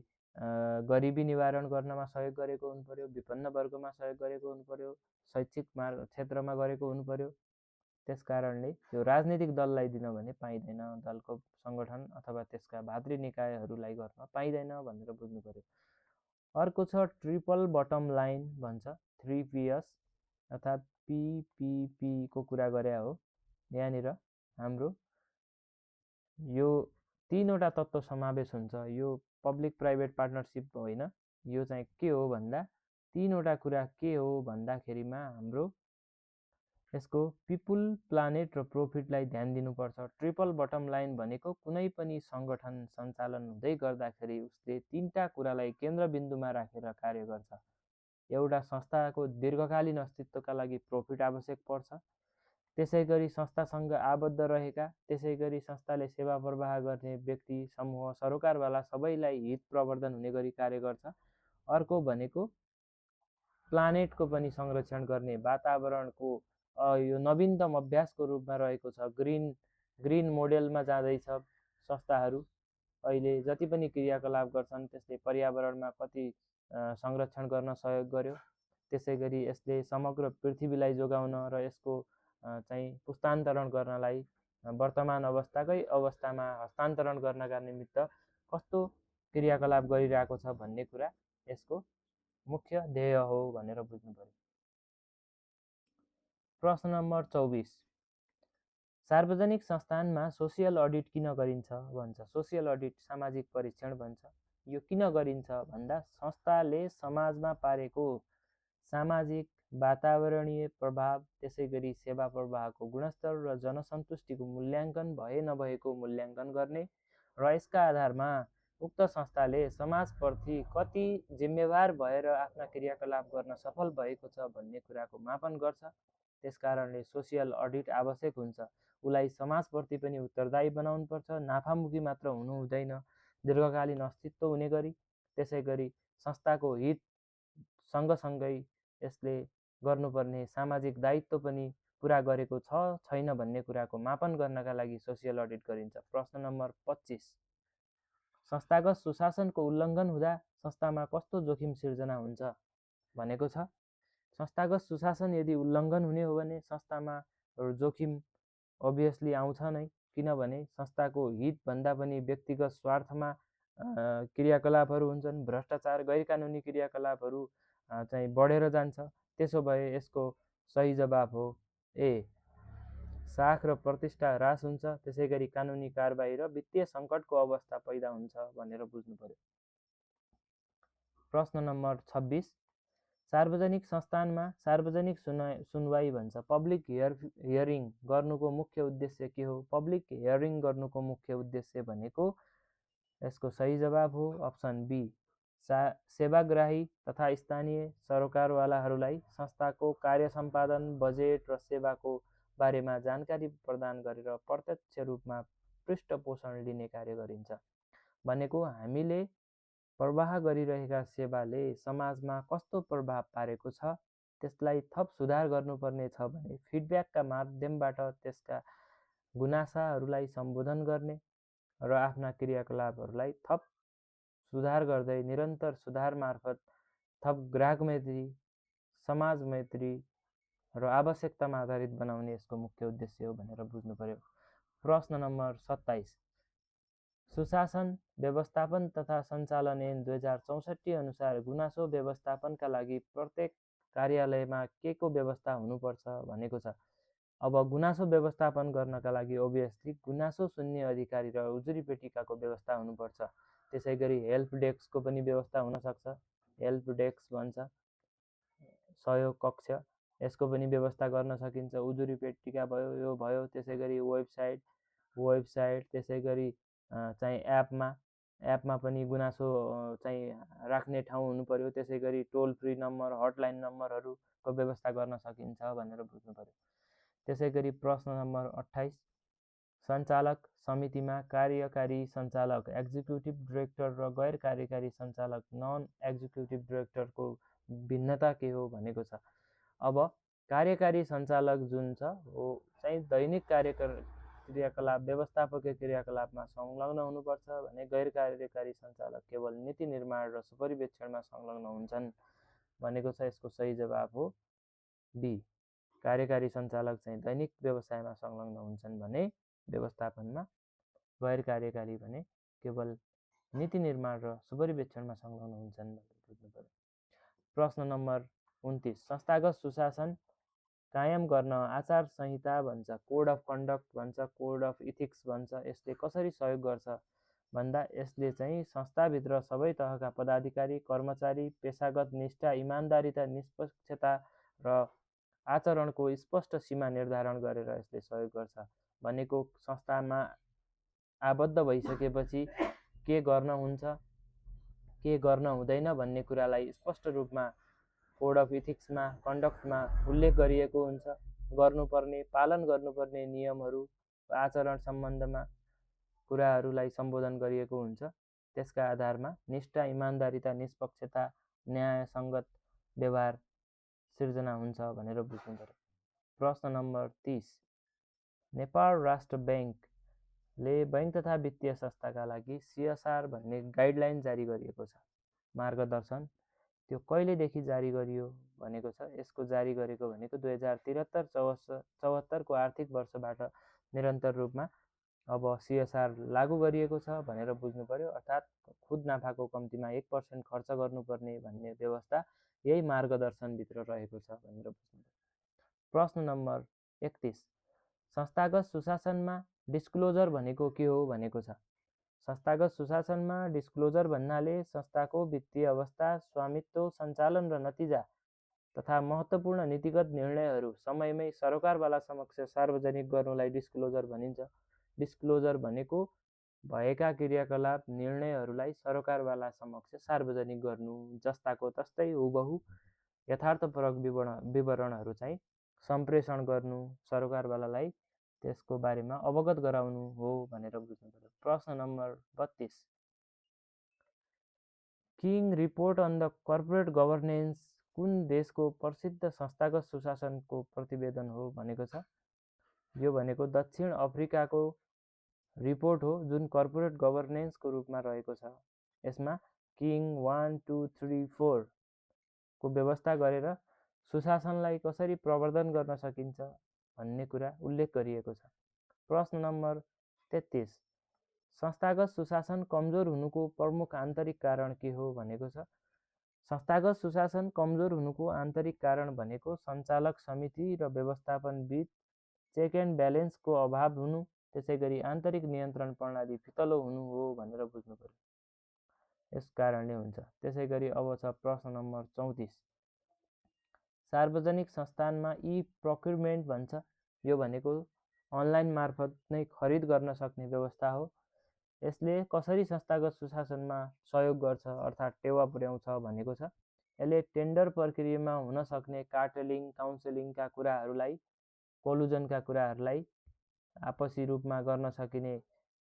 गरिबी निवारण गर्नमा सहयोग गरेको हुनु पर्यो, विपन्न वर्गमा सहयोग गरेको हुनु पर्यो, शैक्षिक क्षेत्रमा गरेको हुनु पर्यो। त्यस कारणले यो राजनीतिक दललाई दिन भने पाइँदैन, दलको सङ्गठन अथवा त्यसका भातृ निकायहरूलाई गर्न पाइँदैन भनेर बुझ्नु पर्यो। अर्को छ ट्रिपल बटम लाइन भन्छ, 3PS अर्थात् PPP को कुरा गरे हो। यहाँनिर हाम्रो यो 3वटा तत्त्व समावेश हुन्छ। यो पब्लिक प्राइभेट पार्टनरसिप होइन, यो चाहिँ के हो भन्दा 3वटा कुरा के हो भन्दाखेरिमा हाम्रो यसको पिपुल, प्लानेट र प्रोफिटलाई ध्यान दिनुपर्छ। ट्रिपल बटम लाइन भनेको कुनै पनि सङ्गठन सञ्चालन हुँदै गर्दाखेरि उसले 3टा कुरालाई केन्द्रबिन्दुमा राखेर कार्य गर्छ। एउटा संस्थाको दीर्घकालीन अस्तित्वका लागि प्रॉफिट आवश्यक पर्छ। त्यसैगरी संस्थासँग आबद्ध रहेका, त्यसैगरी संस्थाले सेवा प्रवाह गर्ने व्यक्ति, समूह, सरोकारवाला सबैलाई हित प्रवर्धन हुने गरी कार्य गर्छ। अर्को भनेको प्लानेटको पनि संरक्षण गर्ने, वातावरणको यो नवीनतम अभ्यासको रूपमा रहेको छ। ग्रीन मोडेलमा जाँदैछ संस्थाहरू। अहिले जति पनि क्रियाकलाप गर्छन् त्यसले पर्यावरणमा कति संरक्षण गर्न सहयोग गर्यो। त्यसैगरी यसले समग्र पृथ्वीलाई जोगाउन र यसको चाहिँ पुस्तान्तरण गर्नलाई वर्तमान अवस्थाकै अवस्थामा हस्तान्तरण गर्नका निमित्त कस्तो क्रियाकलाप गरिरहेको छ भन्ने कुरा यसको मुख्य ध्येय हो भनेर बुझ्नु पर्यो। प्रश्न नम्बर 24, सार्वजनिक संस्थानमा सोसियल अडिट किन गरिन्छ भन्छ। सोसियल अडिट सामाजिक परीक्षण भन्छ। यो किन गरिन्छ भन्दा संस्थाले समाजमा पारेको सामाजिक, वातावरणीय प्रभाव, त्यसैगरी सेवा प्रवाहको गुणस्तर र जनसन्तुष्टिको मूल्याङ्कन भए नभएको मूल्याङ्कन गर्ने र यसका आधारमा उक्त संस्थाले समाजप्रति कति जिम्मेवार भएर आफ्ना क्रियाकलाप गर्न सफल भएको छ भन्ने कुराको मापन गर्छ। त्यसकारणले सोसियल अडिट आवश्यक हुन्छ। उसलाई समाजप्रति पनि उत्तरदायी बनाउनुपर्छ। नाफामुखी मात्र हुनु हुँदैन, दीर्घकालीन अस्तित्व हुने गरी। त्यसैगरी संस्थाको हित सँगसँगै यसले गर्नुपर्ने सामाजिक दायित्व पनि पुरा गरेको छ छैन भन्ने कुराको मापन गर्नका लागि सोसियल अडिट गरिन्छ। प्रश्न नम्बर 25, संस्थागत सुशासनको उल्लङ्घन हुँदा संस्थामा कस्तो जोखिम सिर्जना हुन्छ भनेको छ। संस्थागत सुशासन यदि उल्लङ्घन हुने हो भने संस्थामा जोखिम अभियसली आउँछ नै, किनभने संस्थाको हितभन्दा पनि व्यक्तिगत स्वार्थमा क्रियाकलापहरू हुन्छन्। भ्रष्टाचार, गैरकानुनी क्रियाकलापहरू चाहिँ बढेर जान्छ। त्यसो भए यसको सही जवाब हो ए, साख र प्रतिष्ठा ह्रास हुन्छ। त्यसैगरी कानुनी कारबाही र वित्तीय सङ्कटको अवस्था पैदा हुन्छ भनेर बुझ्नु पर्यो। प्रश्न नम्बर 26, सार्वजनिक संस्थानमा सार्वजनिक सुनवाई भन्छ। पब्लिक हियरिङ गर्नुको मुख्य उद्देश्य के हो? पब्लिक हियरिङ गर्नुको मुख्य उद्देश्य भनेको यसको सही जवाब हो अप्सन बी, सेवाग्राही तथा स्थानीय सरोकारवालाहरूलाई संस्थाको कार्य सम्पादन, बजेट र सेवाको बारेमा जानकारी प्रदान गरेर प्रत्यक्ष रूपमा पृष्ठपोषण लिने कार्य गरिन्छ। भनेको हामीले प्रवाह गरिरहेका सेवाले समाजमा कस्तो प्रभाव पारेको छ त्यसलाई थप सुधार गर्नुपर्ने छ भने फिडब्याकका माध्यमबाट त्यसका गुनासाहरूलाई सम्बोधन गर्ने र आफ्ना क्रियाकलापहरूलाई थप सुधार गर्दै निरन्तर सुधार मार्फत थप ग्राहक मैत्री, समाज मैत्री र आवश्यकतामा आधारित बनाउने यसको मुख्य उद्देश्य हो भनेर बुझ्नु पर्यो। प्रश्न नम्बर 27, सुशासन, व्यवस्थापन तथा सञ्चालन ऐन 2064 अनुसार गुनासो व्यवस्थापनका लागि प्रत्येक कार्यालयमा के को व्यवस्था हुनुपर्छ भनेको छ। अब गुनासो व्यवस्थापन गर्नका लागि ओभियसली गुनासो सुन्ने अधिकारी र उजुरी पेटिकाको व्यवस्था हुनुपर्छ। त्यसैगरी हेल्प डेस्कको पनि व्यवस्था हुनसक्छ। हेल्प डेस्क भन्छ, सहयोग कक्ष, यसको पनि व्यवस्था गर्न सकिन्छ। उजुरी पेटिका भयो, यो भयो। त्यसैगरी वेबसाइट, त्यसैगरी चाहिँ एपमा पनि गुनासो चाहिँ राख्ने ठाउँ हुनु पर्यो। त्यसैगरी टोल फ्री नम्बर, हटलाइन नम्बरहरूको व्यवस्था गर्न सकिन्छ भनेर बुझ्नु पर्यो। त्यसैगरी प्रश्न नम्बर 28, सञ्चालक समितिमा कार्यकारी सञ्चालक, एक्जिक्युटिभ डिरेक्टर र गैर कार्यकारी सञ्चालक, नन एक्जिक्युटिभ डिरेक्टरको भिन्नता के हो भनेको छ। अब कार्यकारी सञ्चालक जुन छ हो चाहिँ दैनिक क्रियाकलाप, व्यवस्थापकीय क्रियाकलापमा संलग्न हुनुपर्छ भने गैर कार्यकारी सञ्चालक केवल नीति निर्माण र सुपरिवेक्षणमा संलग्न हुन्छन् भनेको छ। यसको सही जवाब हो बी, कार्यकारी सञ्चालक चाहिँ दैनिक व्यवसायमा संलग्न हुन्छन् भने व्यवस्थापनमा गैर कार्यकारी भने केवल नीति निर्माण र सुपरिवेक्षणमा संलग्न हुन्छन् भनेर बुझ्नु पर्यो। प्रश्न नम्बर 29, संस्थागत सुशासन कायम गर्न आचार संहिता भन्छ, कोड अफ कन्डक्ट भन्छ, कोड अफ इथिक्स भन्छ, यसले कसरी सहयोग गर्छ भन्दा यसले चाहिँ संस्थाभित्र सबै तहका पदाधिकारी, कर्मचारी पेशागत निष्ठा, इमान्दारिता, निष्पक्षता र आचरणको स्पष्ट सीमा निर्धारण गरेर यसले सहयोग गर्छ। भनेको संस्थामा आबद्ध भइसकेपछि के गर्न हुन्छ, के गर्न हुँदैन भन्ने कुरालाई स्पष्ट रूपमा कोड अफ इथिक्समा, कन्डक्टमा उल्लेख गरिएको हुन्छ। गर्नुपर्ने, पालन गर्नुपर्ने नियमहरू, आचरण सम्बन्धमा कुराहरूलाई सम्बोधन गरिएको हुन्छ। त्यसका आधारमा निष्ठा, इमान्दारिता, निष्पक्षता, न्यायसङ्गत व्यवहार सिर्जना हुन्छ भनेर बुझ्नु पर्यो। प्रश्न नम्बर 30, नेपाल राष्ट्र ब्याङ्कले बैङ्क तथा वित्तीय संस्थाका लागि CSR भन्ने गाइडलाइन जारी गरिएको छ, मार्गदर्शन। त्यो कहिलेदेखि जारी गरियो भनेको छ, यसको जारी गरेको भनेको 2073-74 को आर्थिक वर्षबाट निरन्तर रूपमा अब CSR लागू गरिएको छ भनेर बुझ्नु पर्यो। अर्थात् खुद नाफाको कम्तीमा 1% खर्च गर्नुपर्ने भन्ने व्यवस्था यही मार्गदर्शनभित्र रहेको छ भनेर बुझ्नु पर्यो। प्रश्न नम्बर 31, संस्थागत सुशासनमा डिस्क्लोजर भनेको के हो भनेको छ। संस्थागत सुशासनमा डिस्क्लोजर भन्नाले संस्थाको वित्तीय अवस्था, स्वामित्व, सञ्चालन र नतिजा तथा महत्त्वपूर्ण नीतिगत निर्णयहरू समयमै सरकारवाला समक्ष सार्वजनिक गर्नुलाई डिस्क्लोजर भनिन्छ। डिस्क्लोजर भनेको भएका क्रियाकलाप, निर्णयहरूलाई सरकारवाला समक्ष सार्वजनिक गर्नु, जस्ताको तस्तै हुबहु यथार्थपरक विवरणहरू चाहिँ सम्प्रेषण गर्नु, सरकारवालालाई त्यसको बारेमा अवगत गराउनु हो भनेर बुझ्नु पर्यो। प्रश्न number 32, King report on the corporate governance कुन देशको प्रसिद्ध संस्थागत सुशासनको प्रतिवेदन हो भनेको छ। यो भनेको दक्षिण अफ्रिकाको रिपोर्ट हो, जुन कर्पोरेट गभर्नेन्सको रूपमा रहेको छ। यसमा किङ 1, 2, 3, 4 को व्यवस्था गरेर सुशासनलाई कसरी प्रवर्धन गर्न सकिन्छ भन्ने कुरा उल्लेख गरिएको छ। प्रश्न नम्बर 33, संस्थागत सुशासन कमजोर हुनुको प्रमुख आन्तरिक कारण के हो भनेको छ। संस्थागत सुशासन कमजोर हुनुको आन्तरिक कारण भनेको सञ्चालक समिति र व्यवस्थापन बीच चेक एन्ड ब्यालेन्सको अभाव हुनु, त्यसैगरी आन्तरिक नियन्त्रण प्रणाली फितलो हुनु हो भनेर बुझ्नु पर्यो। यस कारणले हुन्छ। त्यसैगरी अब छ प्रश्न नम्बर 34, सार्वजनिक संस्थानमा प्रोक्युरमेन्ट भन्छ। यो भनेको अनलाइन मार्फत नै खरिद गर्न सक्ने व्यवस्था हो। यसले कसरी संस्थागत सुशासनमा सहयोग गर्छ अर्थात् टेवा पुर्याउँछ भनेको छ। यसले टेन्डर प्रक्रियामा हुन सक्ने कार्टेलिङ, काउन्सिलिङका कुराहरूलाई, कोलुजनका कुराहरूलाई आपसी रूपमा गर्न सकिने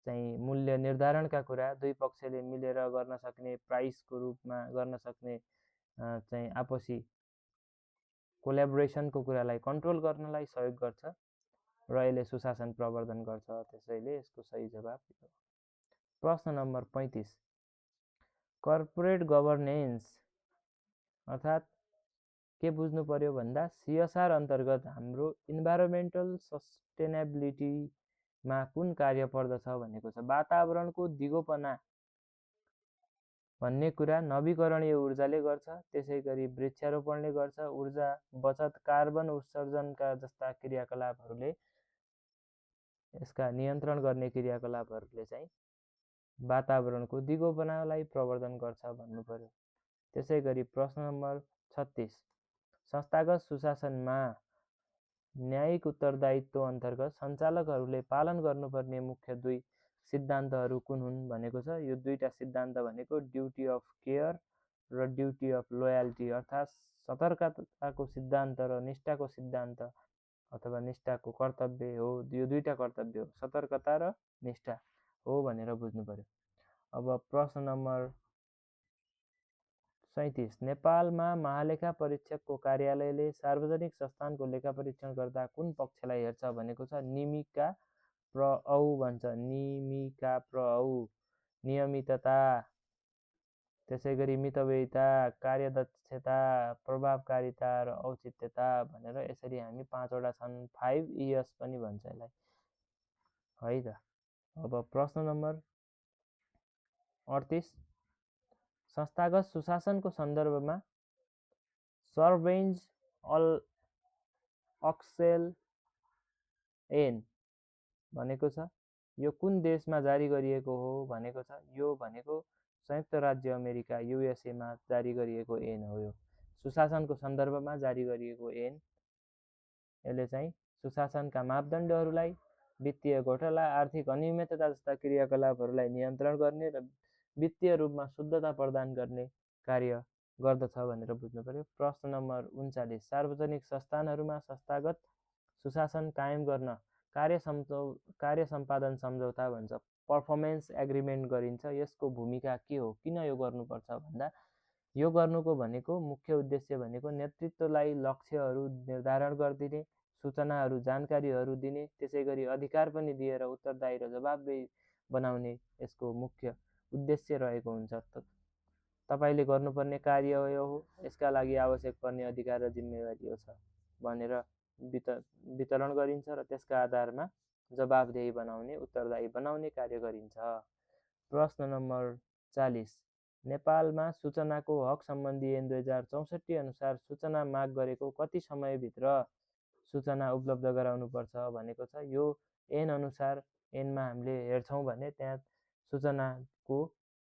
चाहिँ मूल्य निर्धारणका कुरा, दुई पक्षले मिलेर गर्न सक्ने प्राइसको रूपमा गर्न सक्ने चाहिँ आपसी कोल्याबोरेसनको कुरालाई कन्ट्रोल गर्नलाई सहयोग गर्छ र यसले सुशासन प्रवर्धन गर्छ। त्यसैले यसको सही जवाब हो। प्रश्न नम्बर 35, कर्पोरेट गभर्नेन्स अर्थात् के बुझ्नु पर्यो भन्दा CSR अन्तर्गत हाम्रो इन्भाइरोमेन्टल सस्टेनेबिलिटीमा कुन कार्य पर्दछ भनेको छ। वातावरणको दिगोपना भन्ने कुरा नवीकरणीय ऊर्जाले गर्छ, त्यसैगरी वृक्षारोपणले गर्छ। ऊर्जा बचत, कार्बन उत्सर्जनका जस्ता क्रियाकलापहरूले, यसका नियन्त्रण गर्ने क्रियाकलापहरूले चाहिँ वातावरणको दिगोपनालाई प्रवर्धन गर्छ भन्नु पर्यो। त्यसैगरी प्रश्न नम्बर 36, संस्थागत सुशासनमा न्यायिक उत्तरदायित्व अन्तर्गत सञ्चालकहरूले पालन गर्नुपर्ने मुख्य दुई सिद्धान्तहरू कुन हुन् भनेको छ। यो दुईटा सिद्धान्त भनेको ड्युटी अफ केयर र ड्युटी अफ लोयल्टी अर्थात् सतर्कताको सिद्धान्त र निष्ठाको सिद्धान्त अथवा निष्ठाको कर्तव्य हो। यो दुईटा कर्तव्य हो, सतर्कता र निष्ठा हो भनेर बुझ्नु पर्यो। अब प्रश्न नम्बर 37, नेपालमा महालेखा परीक्षकको कार्यालयले सार्वजनिक संस्थानको लेखा परीक्षण गर्दा कुन पक्षलाई हेर्छ भनेको छ। निमिका प्रऔ भन्छ। निमिका प्रऔ, नियमितता, त्यसैगरी मितव्ययिता, कार्यदक्षता, प्रभावकारिता र औचित्यता भनेर यसरी हामी 5वटा छन्। 5 E's पनि भन्छ यसलाई, है त। अब प्रश्न नम्बर 38, संस्थागत सुशासनको सन्दर्भमा सर्बेन्ज अक्सेल एन भनेको छ। यो कुन देशमा जारी गरिएको हो भनेको छ। यो भनेको संयुक्त राज्य अमेरिका USA मा जारी गरिएको ऐन हो। यो सुशासनको सन्दर्भमा जारी गरिएको ऐन यसले चाहिँ सुशासनका मापदण्डहरूलाई, वित्तीय घोटाला, आर्थिक अनियमितता जस्ता क्रियाकलापहरूलाई नियन्त्रण गर्ने र वित्तीय रूपमा शुद्धता प्रदान गर्ने कार्य गर्दछ भनेर बुझ्नु पर्यो। प्रश्न नम्बर 39, सार्वजनिक संस्थानहरूमा संस्थागत सुशासन कायम गर्न कार्य सम्पादन सम्झौता भन्छ, पर्फर्मेन्स एग्रिमेन्ट गरिन्छ। यसको भूमिका के हो, किन यो गर्नुपर्छ भन्दा यो गर्नुको भनेको मुख्य उद्देश्य भनेको नेतृत्वलाई लक्ष्यहरू निर्धारण गरिदिने, सूचनाहरू जानकारीहरू दिने, त्यसै गरी अधिकार पनि दिएर उत्तरदायी र जवाबदेही बनाउने यसको मुख्य उद्देश्य रहेको हुन्छ। तपाईले गर्नुपर्ने कार्य यो हो, यसका लागि आवश्यक पर्ने अधिकार र जिम्मेवारी यो छ भनेर वितरण गरिन्छ र त्यसका आधारमा जवाबदेही बनाउने, उत्तरदायी बनाउने कार्य गरिन्छ। प्रश्न नम्बर 40, नेपालमा सूचनाको हक सम्बन्धी ऐन 2064 अनुसार सूचना माग गरेको कति समयभित्र सूचना उपलब्ध गराउनुपर्छ भनेको छ। यो ऐन अनुसार ऐनमा हामीले हेर्छौँ भने त्यहाँ सूचनाको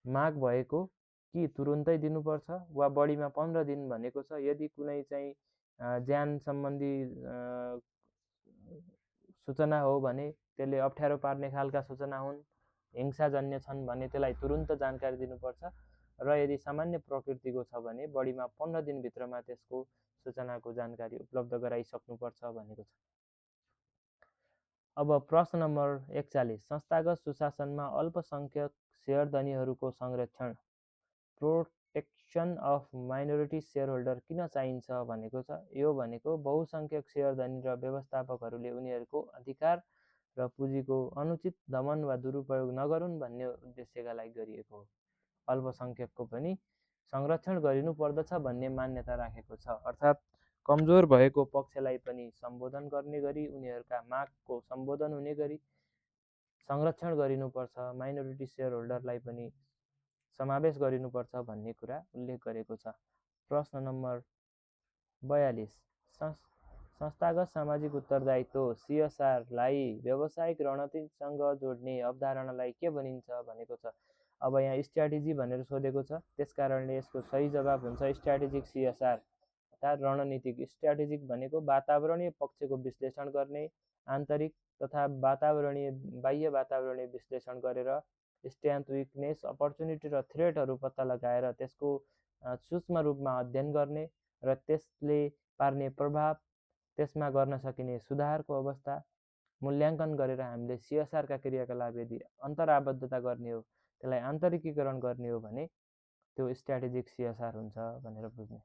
माग भएको कि तुरुन्तै दिनुपर्छ वा बढीमा 15 दिन भनेको छ। यदि कुनै चाहिँ ज्यान सम्बन्धी सूचना हो भने त्यसले अप्ठ्यारो पार्ने खालका सूचना हुन्, हिंसाजन्य छन् भने त्यसलाई तुरुन्त जानकारी दिनुपर्छ र यदि सामान्य प्रकृतिको छ भने बढीमा 15 दिनभित्रमा त्यसको सूचनाको जानकारी उपलब्ध गराइसक्नुपर्छ भनेको छ। अब प्रश्न नम्बर 41, संस्थागत सुशासनमा अल्पसंख्यक शेयरधनीहरूको संरक्षण, प्रोटेक्सन अफ माइनोरिटी शेयरहोल्डर किन चाहिन्छ भनेको छ। यो भनेको बहुसंख्यक शेयरधनी र व्यवस्थापकहरूले उनीहरूको अधिकार र पुँजीको अनुचित दमन वा दुरुपयोग नगरून् भन्ने उद्देश्यका लागि गरिएको हो। अल्पसंख्यकको पनि संरक्षण गरिनुपर्दछ भन्ने मान्यता राखेको छ, अर्थात् कमजोर भएको पक्षलाई पनि सम्बोधन गर्ने गरी उनीहरूका मागको सम्बोधन हुने गरी संरक्षण गरिनुपर्छ, माइनोरिटी शेयरहोल्डरलाई पनि समावेश गरिनुपर्छ भन्ने कुरा उल्लेख गरेको छ। प्रश्न नम्बर 42, संस्थागत सामाजिक उत्तरदायित्व CSRलाई व्यावसायिक रणनीतिसँग जोड्ने अवधारणालाई के भनिन्छ भनेको छ। अब यहाँ स्ट्र्याटेजी भनेर सोधेको छ, त्यसकारणले यसको सही जवाब हुन्छ स्ट्र्याटेजिक CSR अर्थात् रणनीतिक। स्ट्र्याटेजिक भनेको वातावरणीय पक्षको विश्लेषण गर्ने, आन्तरिक तथा बाह्य वातावरणीय विश्लेषण गरेर स्ट्रेन्थ, विकनेस, अपर्च्युनिटी र थ्रेटहरू पत्ता लगाएर त्यसको सूक्ष्म रूपमा अध्ययन गर्ने र त्यसले पार्ने प्रभाव, त्यसमा गर्न सकिने सुधारको अवस्था मूल्याङ्कन गरेर हामीले CSRका क्रियाकलाप यदि अन्तराबद्धता गर्ने हो, त्यसलाई आन्तरिकीकरण गर्ने हो भने त्यो स्ट्र्याटेजिक CSR हुन्छ भनेर बुझ्ने।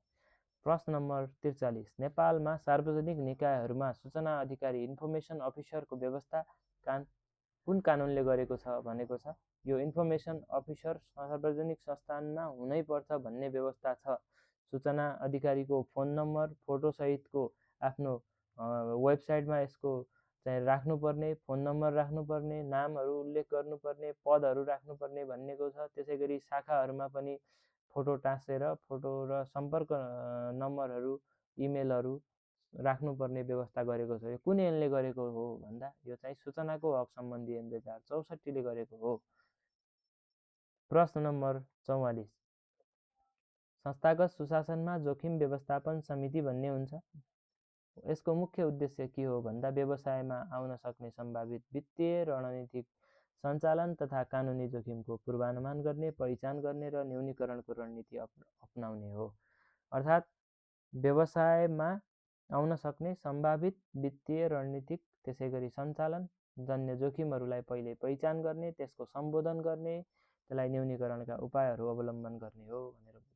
प्रश्न नम्बर 43, नेपालमा सार्वजनिक निकायहरूमा सूचना अधिकारी इन्फर्मेसन अफिसरको व्यवस्था कुन कानुनले गरेको छ भनेको छ। यो इन्फर्मेसन अफिसर सार्वजनिक संस्थानमा हुनै पर्छ भन्ने व्यवस्था छ। सूचना अधिकारीको फोन नम्बर, फोटो सहितको आफ्नो वेबसाइटमा यसको चाहिँ राख्नुपर्ने, फोन नम्बर राख्नुपर्ने, नामहरू उल्लेख गर्नुपर्ने, पदहरू राख्नुपर्ने भन्नेको छ। त्यसै गरी शाखाहरूमा पनि फोटो टाँसेर फोटो र सम्पर्क नम्बरहरू, इमेलहरू राख्नुपर्ने व्यवस्था गरेको छ। यो कुन ऐनले गरेको हो भन्दा यो चाहिँ सूचनाको हक सम्बन्धी ऐन 2064ले गरेको हो। प्रश्न नम्बर 44, संस्थागत सुशासनमा जोखिम व्यवस्थापन समिति भन्ने हुन्छ। यसको मुख्य उद्देश्य के हो भन्दा व्यवसायमा आउन सक्ने सम्भावित वित्तीय, रणनीतिक, सञ्चालन तथा कानुनी जोखिमको पूर्वानुमान गर्ने, पहिचान गर्ने र न्यूनीकरणको रणनीति अपनाउने हो। अर्थात् व्यवसायमा आउन सक्ने सम्भावित वित्तीय, रणनीतिक, त्यसै गरी सञ्चालन जन्य जोखिमहरूलाई पहिले पहिचान गर्ने, त्यसको सम्बोधन गर्ने, त्यसलाई न्यूनीकरणका उपायहरू अवलम्बन गर्ने हो भनेर बुझ्ने।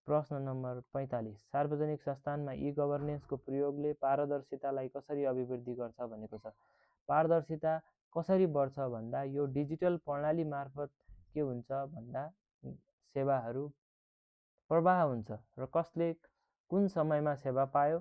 प्रश्न नम्बर 45, सार्वजनिक संस्थानमा ई-गभर्नेन्सको प्रयोगले पारदर्शितालाई कसरी अभिवृद्धि गर्छ भनेको छ। पारदर्शिता कसरी बढ्छ भन्दा यो डिजिटल प्रणाली मार्फत के हुन्छ भन्दा सेवाहरू प्रवाह हुन्छ र कसले कुन समयमा सेवा पायो,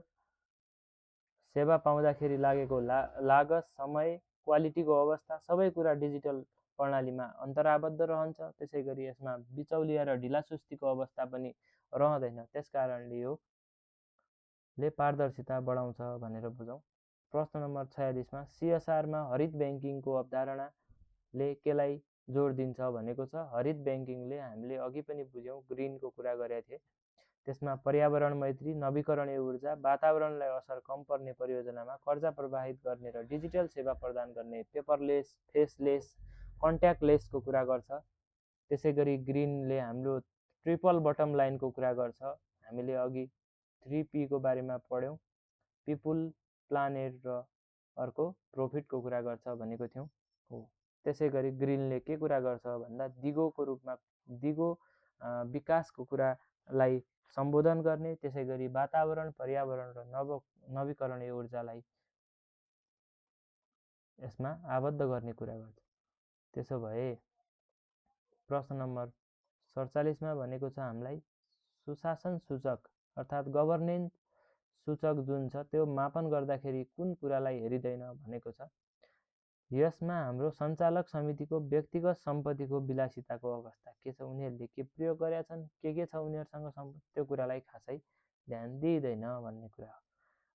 सेवा पाउँदाखेरि लागेको लागत, समय, क्वालिटीको अवस्था सबै कुरा डिजिटल प्रणालीमा अन्तराबद्ध रहन्छ। त्यसै गरी यसमा बिचौलिया र ढिलासुस्तीको अवस्था पनि रहँदैन। त्यसकारणले योले पारदर्शिता बढाउँछ भनेर बुझौँ। प्रश्न नम्बर 46 मा CSRमा हरित ब्याङ्किङको अवधारणाले केलाई जोड दिन्छ भनेको छ। हरित ब्याङ्किङले हामीले अघि पनि बुझ्यौँ, ग्रिनको कुरा गरेका थिए। त्यसमा पर्यावरण मैत्री, नवीकरणीय ऊर्जा, वातावरणलाई असर कम पर्ने परियोजनामा कर्जा प्रवाहित गर्ने र डिजिटल सेवा प्रदान गर्ने पेपरलेस, फेसलेस, कन्ट्याक्टलेसको कुरा गर्छ। त्यसै गरी ग्रिनले हाम्रो ट्रिपल बटम लाइनको कुरा गर्छ। हामीले अघि 3P को बारेमा पढ्यौँ, पिपुल, प्लानेट र अर्को प्रोफिटको कुरा गर्छ भनेको थियौँ हो। त्यसै गरी ग्रिनले के कुरा गर्छ भन्दा दिगोको रूपमा दिगो विकासको कुरालाई सम्बोधन गर्ने, त्यसै गरी वातावरण, पर्यावरण र नवीकरणीय ऊर्जालाई यसमा आबद्ध गर्ने कुरा गर्छ। त्यसो भए प्रश्न नम्बर 47 मा भनेको छ हामीलाई सुशासन सूचक अर्थात् गभर्नेन्स सूचक जुन छ त्यो मापन गर्दाखेरि कुन कुरालाई हेरिँदैन भनेको छ। यसमा हाम्रो सञ्चालक समितिको व्यक्तिगत सम्पत्तिको विलासिताको अवस्था के छ, उनीहरूले के प्रयोग गरेका छन्, के छ उनीहरूसँग सम्पत्ति, त्यो कुरालाई खासै ध्यान दिइँदैन भन्ने कुरा हो।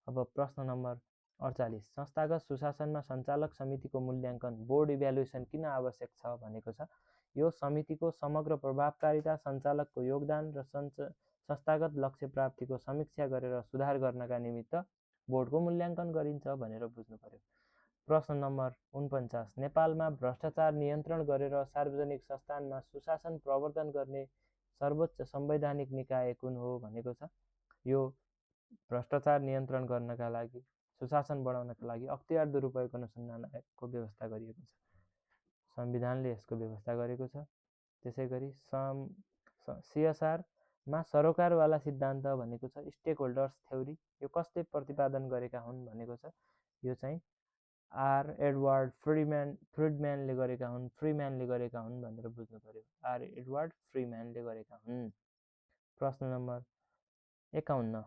अब प्रश्न नम्बर 48, संस्थागत सुशासनमा सञ्चालक समितिको मूल्याङ्कन बोर्ड इभ्यालुएसन किन आवश्यक छ भनेको छ। यो समितिको समग्र प्रभावकारिता, सञ्चालकको योगदान र संस्थागत लक्ष्य प्राप्तिको समीक्षा गरेर सुधार गर्नका निमित्त बोर्डको मूल्याङ्कन गरिन्छ भनेर बुझ्नु पर्यो। प्रश्न नम्बर 49, नेपालमा भ्रष्टाचार नियन्त्रण गरेर सार्वजनिक संस्थानमा सुशासन प्रवर्धन गर्ने सर्वोच्च संवैधानिक निकाय कुन हो भनेको छ। यो भ्रष्टाचार नियन्त्रण गर्नका लागि, सुशासन बढाउनका लागि अख्तियार दुरुपयोग अनुसन्धान आयोगको व्यवस्था गरिएको छ। संविधानले यसको व्यवस्था गरेको छ। त्यसै गरी CSRमा सरोकारवाला सिद्धान्त भनेको छ स्टेक होल्डर्स थ्योरी। यो कसले प्रतिपादन गरेका हुन् भनेको छ, यो चाहिँ एडवर्ड फ्रिडम्यानले गरेका हुन् भनेर बुझ्नु पर्यो। एडवर्ड फ्रिडम्यानले गरेका हुन्। प्रश्न नम्बर 51,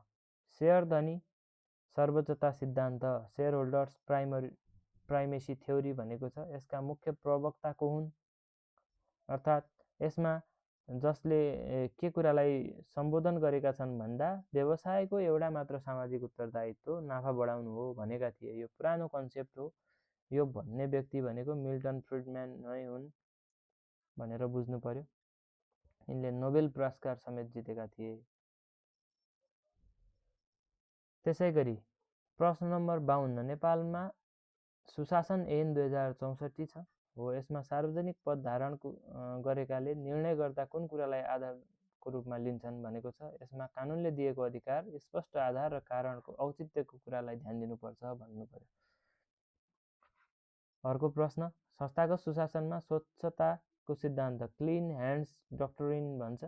सेयर धनी सर्वोच्चता सिद्धान्त सेयर होल्डर्स प्राइमेसी थ्योरी भनेको छ। यसका मुख्य प्रवक्ता को हुन्, अर्थात् यसमा जसले के कुरालाई सम्बोधन गरेका छन् भन्दा व्यवसायको एउटा मात्र सामाजिक उत्तरदायित्व नाफा बढाउनु हो भनेका थिए। यो पुरानो कन्सेप्ट हो। यो भन्ने व्यक्ति भनेको मिल्टन फ्रिडम्यान नै हुन् भनेर बुझ्नु पर्यो। यिनले नोबेल पुरस्कार समेत जितेका थिए। त्यसै गरी प्रश्न नम्बर 52, नेपालमा सुशासन ऐन 2064 छ हो। यसमा सार्वजनिक पद धारण गरेकाले निर्णय गर्दा कुन कुरालाई आधारको रूपमा लिन्छन् भनेको छ। यसमा कानुनले दिएको अधिकार, स्पष्ट आधार र कारणको औचित्यको कुरालाई ध्यान दिनुपर्छ भन्नु पर्यो। अर्को प्रश्न, संस्थागत सुशासनमा स्वच्छताको सिद्धान्त क्लिन ह्यान्ड्स डक्ट्रिन भन्छ,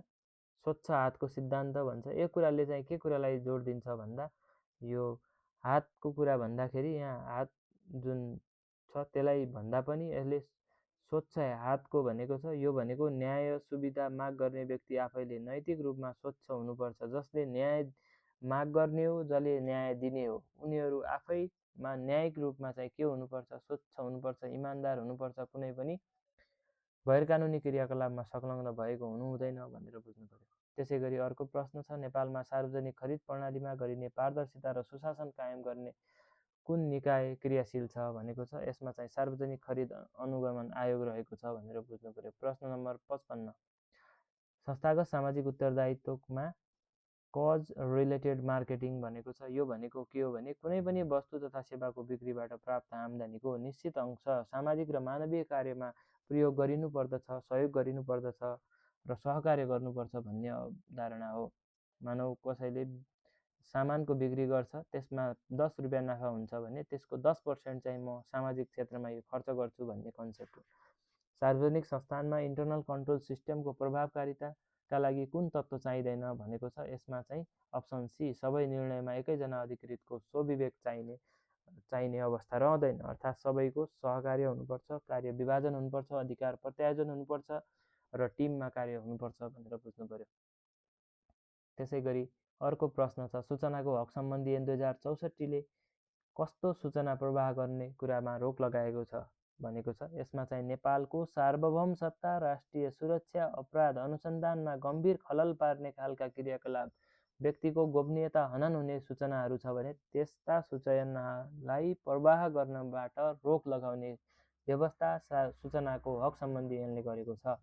स्वच्छ हातको सिद्धान्त भन्छ। यो कुराले चाहिँ के कुरालाई जोड दिन्छ भन्दा यो हातको कुरा भन्दाखेरि यहाँ हात जुन छ त्यसलाई भन्दा पनि यसले स्वच्छ हातको भनेको छ। यो भनेको न्याय सुविधा माग गर्ने व्यक्ति आफैले नैतिक रूपमा स्वच्छ हुनुपर्छ। जसले न्याय माग गर्ने हो, जसले न्याय दिने हो, उनीहरू आफैमा न्यायिक रूपमा चाहिँ के हुनुपर्छ, स्वच्छ हुनुपर्छ, इमान्दार हुनुपर्छ, कुनै पनि गैरकानुनी क्रियाकलापमा संलग्न भएको हुनु हुँदैन भनेर बुझ्नु पर्यो। त्यसै गरी अर्को प्रश्न छ, नेपालमा सार्वजनिक खरिद प्रणालीमा गरिने पारदर्शिता र सुशासन कायम गर्ने कुन निकाय क्रियाशील छ भनेको छ। यसमा चाहिँ सार्वजनिक खरिद अनुगमन आयोग रहेको छ भनेर बुझ्नु पर्यो। प्रश्न नम्बर 55, संस्थागत सामाजिक उत्तरदायित्वमा कज रिलेटेड मार्केटिङ भनेको छ। यो भनेको के हो भने कुनै पनि वस्तु तथा सेवाको बिक्रीबाट प्राप्त आम्दानीको निश्चित अंश सामाजिक र मानवीय कार्यमा प्रयोग गरिनुपर्दछ, सहयोग गरिनुपर्दछ र सहकार्य गर्नुपर्छ भन्ने अवधारणा हो। मानव कसैले सामानको बिक्री गर्छ, त्यसमा 10 रुपियाँ नाफा हुन्छ भने त्यसको 10% चाहिँ म सामाजिक क्षेत्रमा यो खर्च गर्छु भन्ने कन्सेप्ट हो। सार्वजनिक संस्थानमा इन्टरनल कन्ट्रोल सिस्टमको प्रभावकारिताका लागि कुन तत्त्व चाहिँदैन भनेको छ। यसमा चाहिँ अप्सन सी, सबै निर्णयमा एकैजना अधिकृतको स्वविवेक चाहिने अवस्था रहँदैन। अर्थात् सबैको सहकार्य हुनुपर्छ, कार्य विभाजन हुनुपर्छ, अधिकार प्रत्यायोजन हुनुपर्छ र टिममा कार्य हुनुपर्छ भनेर बुझ्नु पर्यो। त्यसै गरी अर्को प्रश्न छ, सूचनाको हक सम्बन्धी ऐन 2064 ले कस्तो सूचना प्रवाह गर्ने कुरामा रोक लगाएको छ भनेको छ। यसमा चाहिँ नेपालको सार्वभौम सत्ता, राष्ट्रिय सुरक्षा, अपराध अनुसन्धानमा गम्भीर खलल पार्ने खालका क्रियाकलाप, व्यक्तिको गोपनीयता हनन हुने सूचनाहरू छ भने त्यस्ता सूचनालाई प्रवाह गर्नबाट रोक लगाउने व्यवस्था सूचनाको हक सम्बन्धी ऐनले गरेको छ।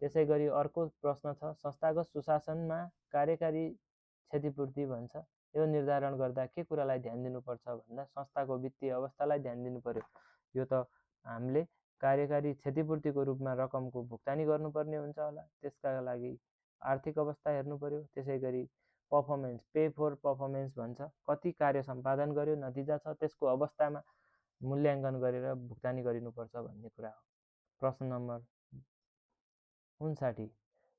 त्यसै गरी अर्को प्रश्न छ, संस्थागत सुशासनमा कार्यकारी क्षतिपूर्ति भन्छ। यो निर्धारण गर्दा के कुरालाई ध्यान दिनुपर्छ भन्दा संस्थाको वित्तीय अवस्थालाई ध्यान दिनु पर्यो। यो त हामीले कार्यकारी क्षतिपूर्तिको रूपमा रकमको भुक्तानी गर्नुपर्ने हुन्छ होला, त्यसका लागि आर्थिक अवस्था हेर्नु पर्यो। त्यसै गरी पर्फर्मेन्स, पे फर पर्फर्मेन्स भन्छ, कति कार्य सम्पादन गर्यो, नतिजा छ, त्यसको अवस्थामा मूल्याङ्कन गरेर भुक्तानी गरिनुपर्छ भन्ने कुरा हो। प्रश्न नम्बर 59,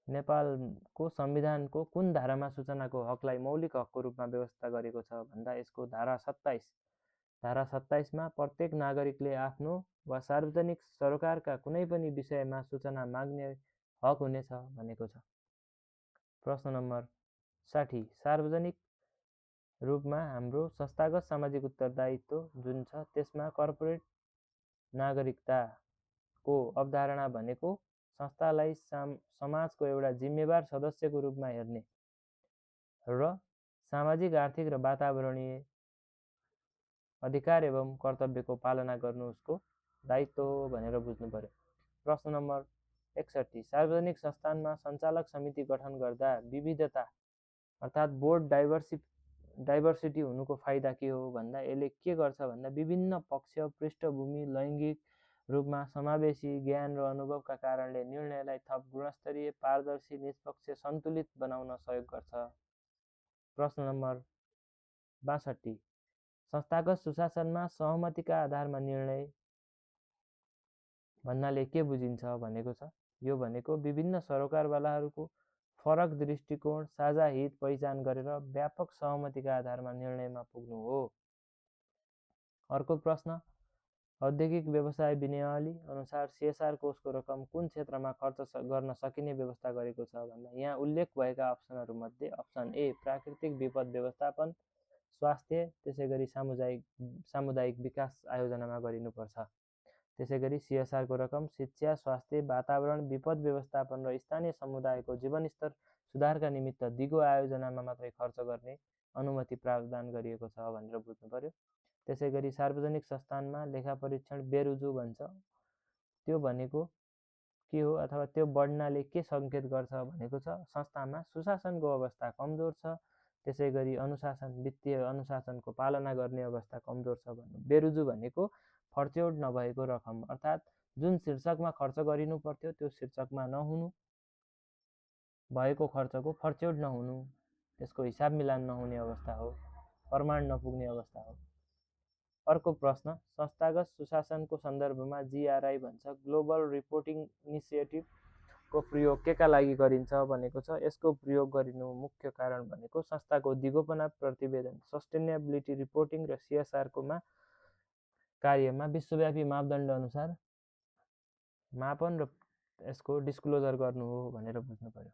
नेपालको संविधानको कुन धारामा सूचनाको हकलाई मौलिक हकको रूपमा व्यवस्था गरेको छ भन्दा यसको धारा 27। धारा 27मा प्रत्येक नागरिकले आफ्नो वा सार्वजनिक सरोकारका कुनै पनि विषयमा सूचना माग्ने हक हुनेछ भनेको छ। प्रश्न नम्बर 60, सार्वजनिक रूपमा हाम्रो संस्थागत सामाजिक उत्तरदायित्व जुन छ त्यसमा कर्पोरेट नागरिकताको अवधारणा भनेको संस्थालाई समाजको एउटा जिम्मेवार सदस्यको रूपमा हेर्ने र सामाजिक, आर्थिक र वातावरणीय अधिकार एवं कर्तव्यको पालना गर्नु उसको दायित्व हो भनेर बुझ्नु पर्यो। प्रश्न नम्बर 61, सार्वजनिक संस्थानमा सञ्चालक समिति गठन गर्दा विविधता अर्थात् बोर्ड डाइभर्सिटी हुनुको फाइदा के हो भन्दा यसले के गर्छ भन्दा विभिन्न पक्ष, पृष्ठभूमि, लैङ्गिक रूपमा समावेशी ज्ञान र अनुभवका कारणले निर्णयलाई थप गुणस्तरीय, पारदर्शी, निष्पक्ष, सन्तुलित बनाउन सहयोग गर्छ। प्रश्न नम्बर 62, संस्थागत सुशासनमा सहमतिका आधारमा निर्णय भन्नाले के बुझिन्छ भनेको छ। यो भनेको विभिन्न सरोकारवालाहरूको फरक दृष्टिकोण, साझा हित पहिचान गरेर व्यापक सहमतिका आधारमा निर्णयमा पुग्नु हो। अर्को प्रश्न, औद्योगिक व्यवसाय विनियमावली अनुसार CSR कोषको रकम कुन क्षेत्रमा खर्च गर्न सकिने व्यवस्था गरेको छ भन्दा यहाँ उल्लेख भएका अप्सनहरूमध्ये अप्सन ए प्राकृतिक विपद व्यवस्थापन, स्वास्थ्य, त्यसै गरी सामुदायिक विकास आयोजनामा गरिनुपर्छ। त्यसै गरी CSR को रकम शिक्षा, स्वास्थ्य, वातावरण, विपद व्यवस्थापन र स्थानीय समुदायको जीवनस्तर सुधारका निमित्त दिगो आयोजनामा मात्रै खर्च गर्ने अनुमति प्रावधान गरिएको छ भनेर बुझ्नु पर्यो। त्यसै गरी सार्वजनिक संस्थानमा लेखा परीक्षण बेरुजु भन्छ, त्यो भनेको के हो अथवा त्यो बढ्नाले के सङ्केत गर्छ भनेको छ संस्थामा सुशासनको अवस्था कमजोर छ, त्यसै गरी अनुशासन, वित्तीय अनुशासनको पालना गर्ने अवस्था कमजोर छ भन्नु। बेरुजु भनेको फर्च्यौड नभएको रकम अर्थात् जुन शीर्षकमा खर्च गरिनु पर्थ्यो त्यो शीर्षकमा नहुनु, भएको खर्चको फर्च्यौड नहुनु, त्यसको हिसाब मिलान नहुने अवस्था हो, प्रमाण नपुग्ने अवस्था हो। अर्को प्रश्न, संस्थागत सुशासनको सन्दर्भमा GRI भन्छ, ग्लोबल रिपोर्टिङ इनिसिएटिभ को प्रयोग केका लागि गरिन्छ भनेको छ। यसको प्रयोग गरिनु मुख्य कारण भनेको संस्थाको दिगोपना प्रतिवेदन, सस्टेनेबिलिटी रिपोर्टिङ र CSR कोमा कार्यमा विश्वव्यापी मापदण्ड अनुसार मापन र यसको डिस्क्लोजर गर्नु हो भनेर बुझ्नु पर्यो।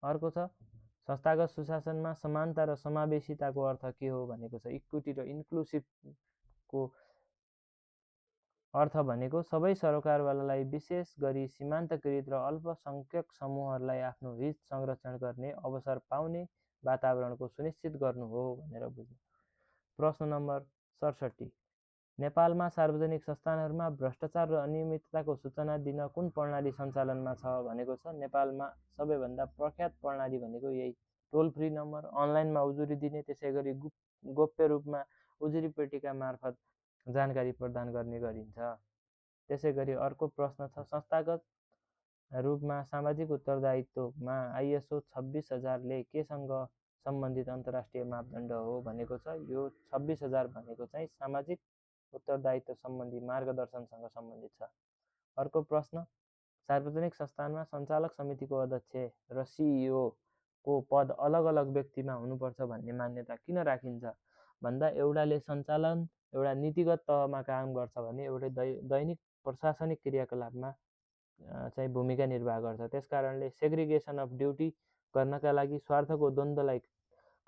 अर्को छ, संस्थागत सुशासनमा समानता र समावेशिताको अर्थ के हो भनेको छ। इक्विटी र इन्क्लुसिभको अर्थ भनेको सबै सरोकारवालालाई विशेष गरी सीमान्तकृत र अल्पसङ्ख्यक समूहहरूलाई आफ्नो हित संरक्षण गर्ने अवसर पाउने वातावरणको सुनिश्चित गर्नु हो भनेर बुझ्नु। प्रश्न नम्बर 67, नेपालमा सार्वजनिक संस्थानहरूमा भ्रष्टाचार र अनियमितताको सूचना दिन कुन प्रणाली सञ्चालनमा छ भनेको छ। नेपालमा सबैभन्दा प्रख्यात प्रणाली भनेको यही टोल फ्री नम्बर, अनलाइनमा उजुरी दिने, त्यसै गरी गोप्य रूपमा उजुरी पेटिका मार्फत जानकारी प्रदान गर्ने गरिन्छ। त्यसै गरी अर्को प्रश्न छ, संस्थागत रूपमा सामाजिक उत्तरदायित्वमा ISO 26,000 ले केसँग सम्बन्धित अन्तर्राष्ट्रिय मापदण्ड हो भनेको छ। यो 26,000 भनेको चाहिँ सामाजिक उत्तरदायित्व सम्बन्धी मार्गदर्शनसँग सम्बन्धित छ। अर्को प्रश्न, सार्वजनिक संस्थानमा सञ्चालक समितिको अध्यक्ष र CEO को पद अलग अलग व्यक्तिमा हुनुपर्छ भन्ने मान्यता किन राखिन्छ भन्दा एउटाले सञ्चालन एउटा नीतिगत तहमा काम गर्छ भने एउटै दैनिक प्रशासनिक क्रियाकलापमा चाहिँ भूमिका निर्वाह गर्छ। त्यसकारणले सेग्रिगेसन अफ ड्युटी गर्नका लागि, स्वार्थको द्वन्द्वलाई,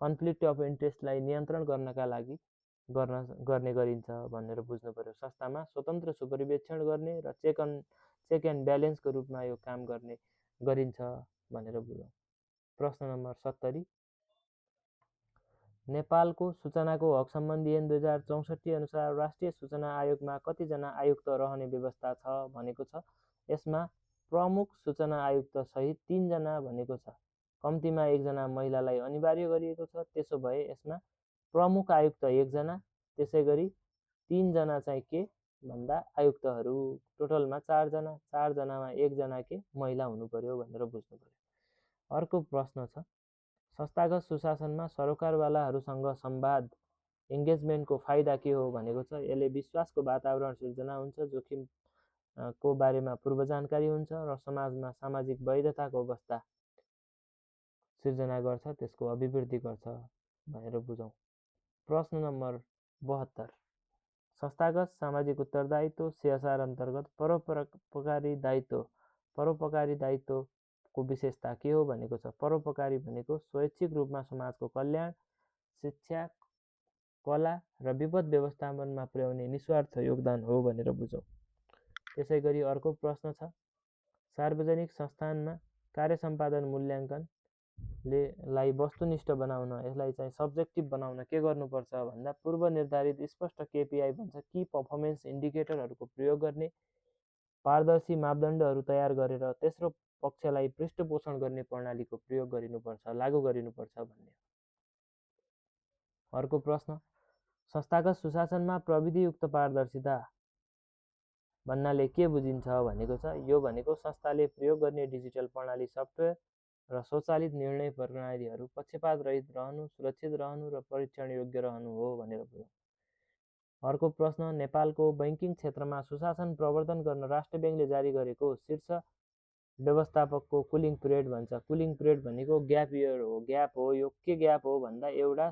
कन्फ्लिक्ट अफ इन्ट्रेस्टलाई नियन्त्रण गर्नका लागि गर्ने गरिन्छ भनेर बुझ्नु पर्यो। संस्थामा स्वतन्त्र सुपरिवेक्षण गर्ने र चेक एन्ड ब्यालेन्सको रूपमा यो काम गर्ने गरिन्छ भनेर बुझौँ। प्रश्न नम्बर 70, नेपालको सूचनाको हक सम्बन्धी ऐन 2064 अनुसार राष्ट्रिय सूचना आयोगमा कतिजना आयुक्त रहने व्यवस्था छ भनेको छ। यसमा प्रमुख सूचना आयुक्त सहित 3 जना भनेको छ। कम्तीमा 1 जना महिलालाई अनिवार्य गरिएको छ। त्यसो भए यसमा प्रमुख आयुक्त 1 जना, त्यसै गरी 3 जना चाहिँ के भन्दा आयुक्तहरू, टोटलमा 4 जना, 4 जनामा 1 जना के महिला हुनु पर्यो भनेर बुझ्नु पर्यो। अर्को प्रश्न छ, संस्थागत सुशासनमा सरोकारवालाहरूसँग संवाद इङ्गेजमेन्टको फाइदा के हो भनेको छ। यसले विश्वासको वातावरण सिर्जना हुन्छ, जोखिम को बारेमा पूर्व जानकारी हुन्छ र समाजमा सामाजिक वैधताको अवस्था सिर्जना गर्छ, त्यसको अभिवृद्धि गर्छ भनेर बुझौँ। प्रश्न नम्बर 72, संस्थागत सामाजिक उत्तरदायित्व CSR अन्तर्गत परोपकारी दायित्वको विशेषता के हो भनेको छ। परोपकारी भनेको स्वैच्छिक रूपमा समाजको कल्याण, शिक्षा, कला र विपद व्यवस्थापनमा पुर्याउने निस्वार्थ योगदान हो भनेर बुझौँ। त्यसै गरी अर्को प्रश्न छ, सार्वजनिक संस्थानमा कार्य सम्पादन मूल्याङ्कनलाई वस्तुनिष्ठ बनाउन, यसलाई चाहिँ सब्जेक्टिभ बनाउन के गर्नुपर्छ भन्दा पूर्व निर्धारित स्पष्ट KPI भन्छ कि पर्फर्मेन्स इन्डिकेटरहरूको प्रयोग गर्ने, पारदर्शी मापदण्डहरू तयार गरेर तेस्रो पक्षलाई पृष्ठपोषण गर्ने प्रणालीको प्रयोग गरिनुपर्छ, लागू गरिनुपर्छ भन्ने। अर्को प्रश्न, संस्थागत सुशासनमा प्रविधियुक्त पारदर्शिता भन्नाले के बुझिन्छ भनेको छ। यो भनेको संस्थाले प्रयोग गर्ने डिजिटल प्रणाली, सफ्टवेयर र स्वचालित निर्णय प्रणालीहरू पक्षपात रहित रहनु, सुरक्षित रहनु र परीक्षण योग्य रहनु हो भनेर बुझौँ। अर्को प्रश्न, नेपालको बैंकिङ क्षेत्रमा सुशासन प्रवर्धन गर्न राष्ट्र ब्याङ्कले जारी गरेको शीर्ष व्यवस्थापकको कुलिङ पिरियड भन्छ। कुलिङ पिरियड भनेको ग्याप इयर हो, ग्याप हो। यो के ग्याप हो भन्दा एउटा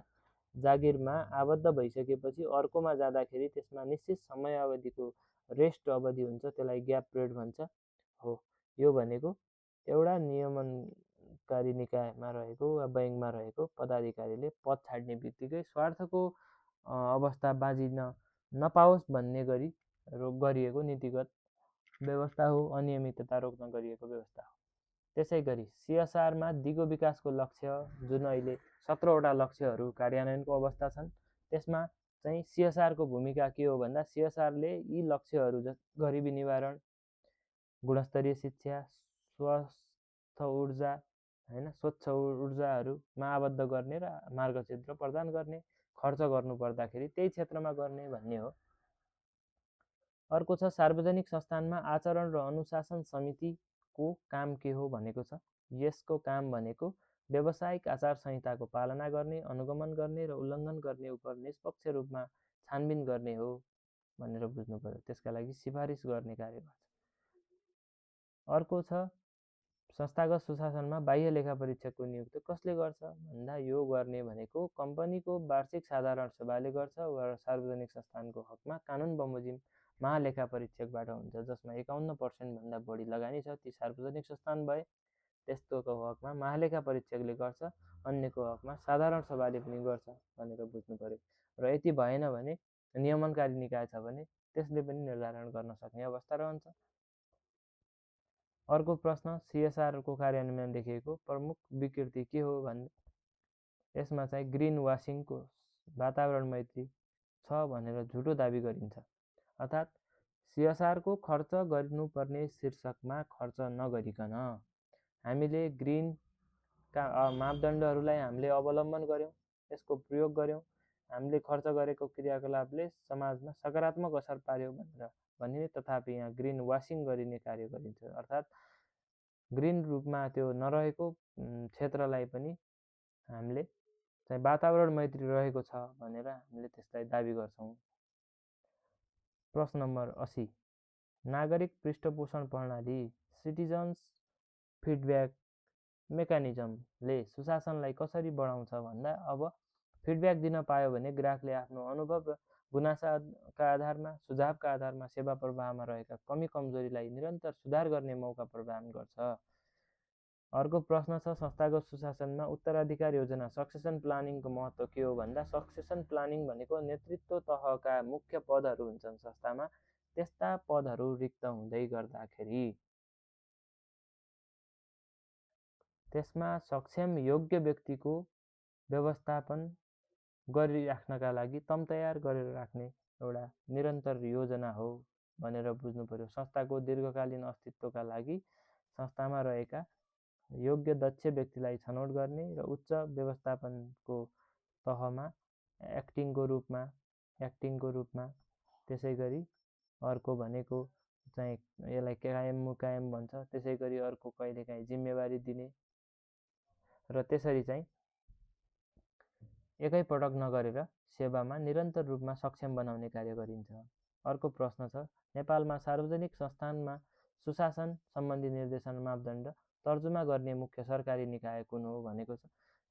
जागिरमा आबद्ध भइसकेपछि अर्कोमा जाँदाखेरि त्यसमा निश्चित समय अवधिको रेस्ट अवधि हुन्छ, त्यसलाई ग्याप पिरियड भन्छ हो। यो भनेको एउटा नियमनकारी निकायमा रहेको वा बैङ्कमा रहेको पदाधिकारीले पद छाड्ने बित्तिकै स्वार्थको अवस्था बाँचिन नपाओस् भन्ने गरी गरिएको नीतिगत व्यवस्था हो, अनियमितता रोक्न गरिएको व्यवस्था हो। त्यसै गरी CSRमा दिगो विकासको लक्ष्य, जुन अहिले 17 वटा लक्ष्यहरू कार्यान्वयनको अवस्था छन्, त्यसमा चाहिँ CSRको भूमिका के हो भन्दा CSRले यी लक्ष्यहरू गरिबी निवारण, गुणस्तरीय शिक्षा, स्वच्छ ऊर्जाहरूमा आबद्ध गर्ने र मार्गचित्र प्रदान गर्ने, खर्च गर्नुपर्दाखेरि त्यही क्षेत्रमा गर्ने भन्ने हो। अर्को छ, सार्वजनिक संस्थानमा आचरण र अनुशासन समितिको काम के हो भनेको छ। यसको काम भनेको व्यावसायिक आचार संहिताको पालना गर्ने, अनुगमन गर्ने र उल्लङ्घन गर्ने उप निष्पक्ष रूपमा छानबिन गर्ने हो भनेर बुझ्नु पर्यो। त्यसका लागि सिफारिस गर्ने कार्य गर्छ। अर्को छ, संस्थागत सुशासनमा बाह्य लेखा परीक्षकको नियुक्ति कसले गर्छ भन्दा यो गर्ने भनेको कम्पनीको वार्षिक साधारण सभाले गर्छ वा सार्वजनिक संस्थानको हकमा कानुन बमोजिम महालेखा परीक्षकबाट हुन्छ, जसमा 51% भन्दा बढी लगानी छ। ती सार्वजनिक संस्थान भए त्यस्तोको हकमा महालेखा परीक्षकले गर्छ, अन्यको हकमा साधारण सभाले पनि गर्छ भनेर बुझ्नु पर्यो। र यति भएन भने नियमनकारी निकाय छ भने त्यसले पनि निर्धारण गर्न सक्ने अवस्था रहन्छ। अर्को प्रश्न, CSRको कार्यान्वयनमा देखिएको प्रमुख विकृति के हो भन्दा यसमा चाहिँ ग्रिन वासिङको वातावरण मैत्री छ भनेर झुटो दाबी गरिन्छ। अर्थात् CSRको खर्च गर्नुपर्ने शीर्षकमा खर्च नगरिकन हामीले ग्रिनका मापदण्डहरूलाई हामीले अवलम्बन गर्यौँ, यसको प्रयोग गर्यौँ, हामीले खर्च गरेको क्रियाकलापले समाजमा सकारात्मक असर पार्यो भनेर भनिने, तथापि यहाँ ग्रिन वासिङ गरिने कार्य गरिन्छ। अर्थात् ग्रिन रूपमा त्यो नरहेको क्षेत्रलाई पनि हामीले चाहिँ वातावरण मैत्री रहेको छ भनेर हामीले त्यसलाई दाबी गर्छौँ। प्रश्न नम्बर 80, नागरिक पृष्ठपोषण प्रणाली सिटिजन्स फिडब्याक मेकानिजमले सुशासनलाई कसरी बढाउँछ भन्दा अब फिडब्याक दिन पायो भने ग्राहकले आफ्नो अनुभव र गुनासाका आधारमा, सुझावका आधारमा सेवा प्रवाहमा रहेका कमी कमजोरीलाई निरन्तर सुधार गर्ने मौका प्रदान गर्छ। अर्को प्रश्न छ, संस्थागत सुशासनमा उत्तराधिकार योजना सक्सेसन प्लानिङको महत्त्व के हो भन्दा सक्सेसन प्लानिङ भनेको नेतृत्व तहका मुख्य पदहरू हुन्छन् संस्थामा, त्यस्ता पदहरू रिक्त हुँदै गर्दाखेरि त्यसमा सक्षम योग्य व्यक्तिको व्यवस्थापन गरिराख्नका लागि तम तयार गरेर राख्ने एउटा निरन्तर योजना हो भनेर बुझ्नु पर्यो। संस्थाको दीर्घकालीन अस्तित्वका लागि संस्थामा रहेका योग्य दक्ष व्यक्तिलाई छनौट गर्ने र उच्च व्यवस्थापनको तहमा एक्टिङको रूपमा त्यसै गरी अर्को भनेको चाहिँ यसलाई कायम मुकायम भन्छ। त्यसै गरी अर्को कहिलेकाहीँ जिम्मेवारी दिने र त्यसरी चाहिँ एकैपटक नगरेर सेवामा निरन्तर रूपमा सक्षम बनाउने कार्य गरिन्छ। अर्को प्रश्न छ, नेपालमा सार्वजनिक संस्थानमा सुशासन सम्बन्धी निर्देशन मापदण्ड तर्जुमा गर्ने मुख्य सरकारी निकाय कुन हो भनेको छ।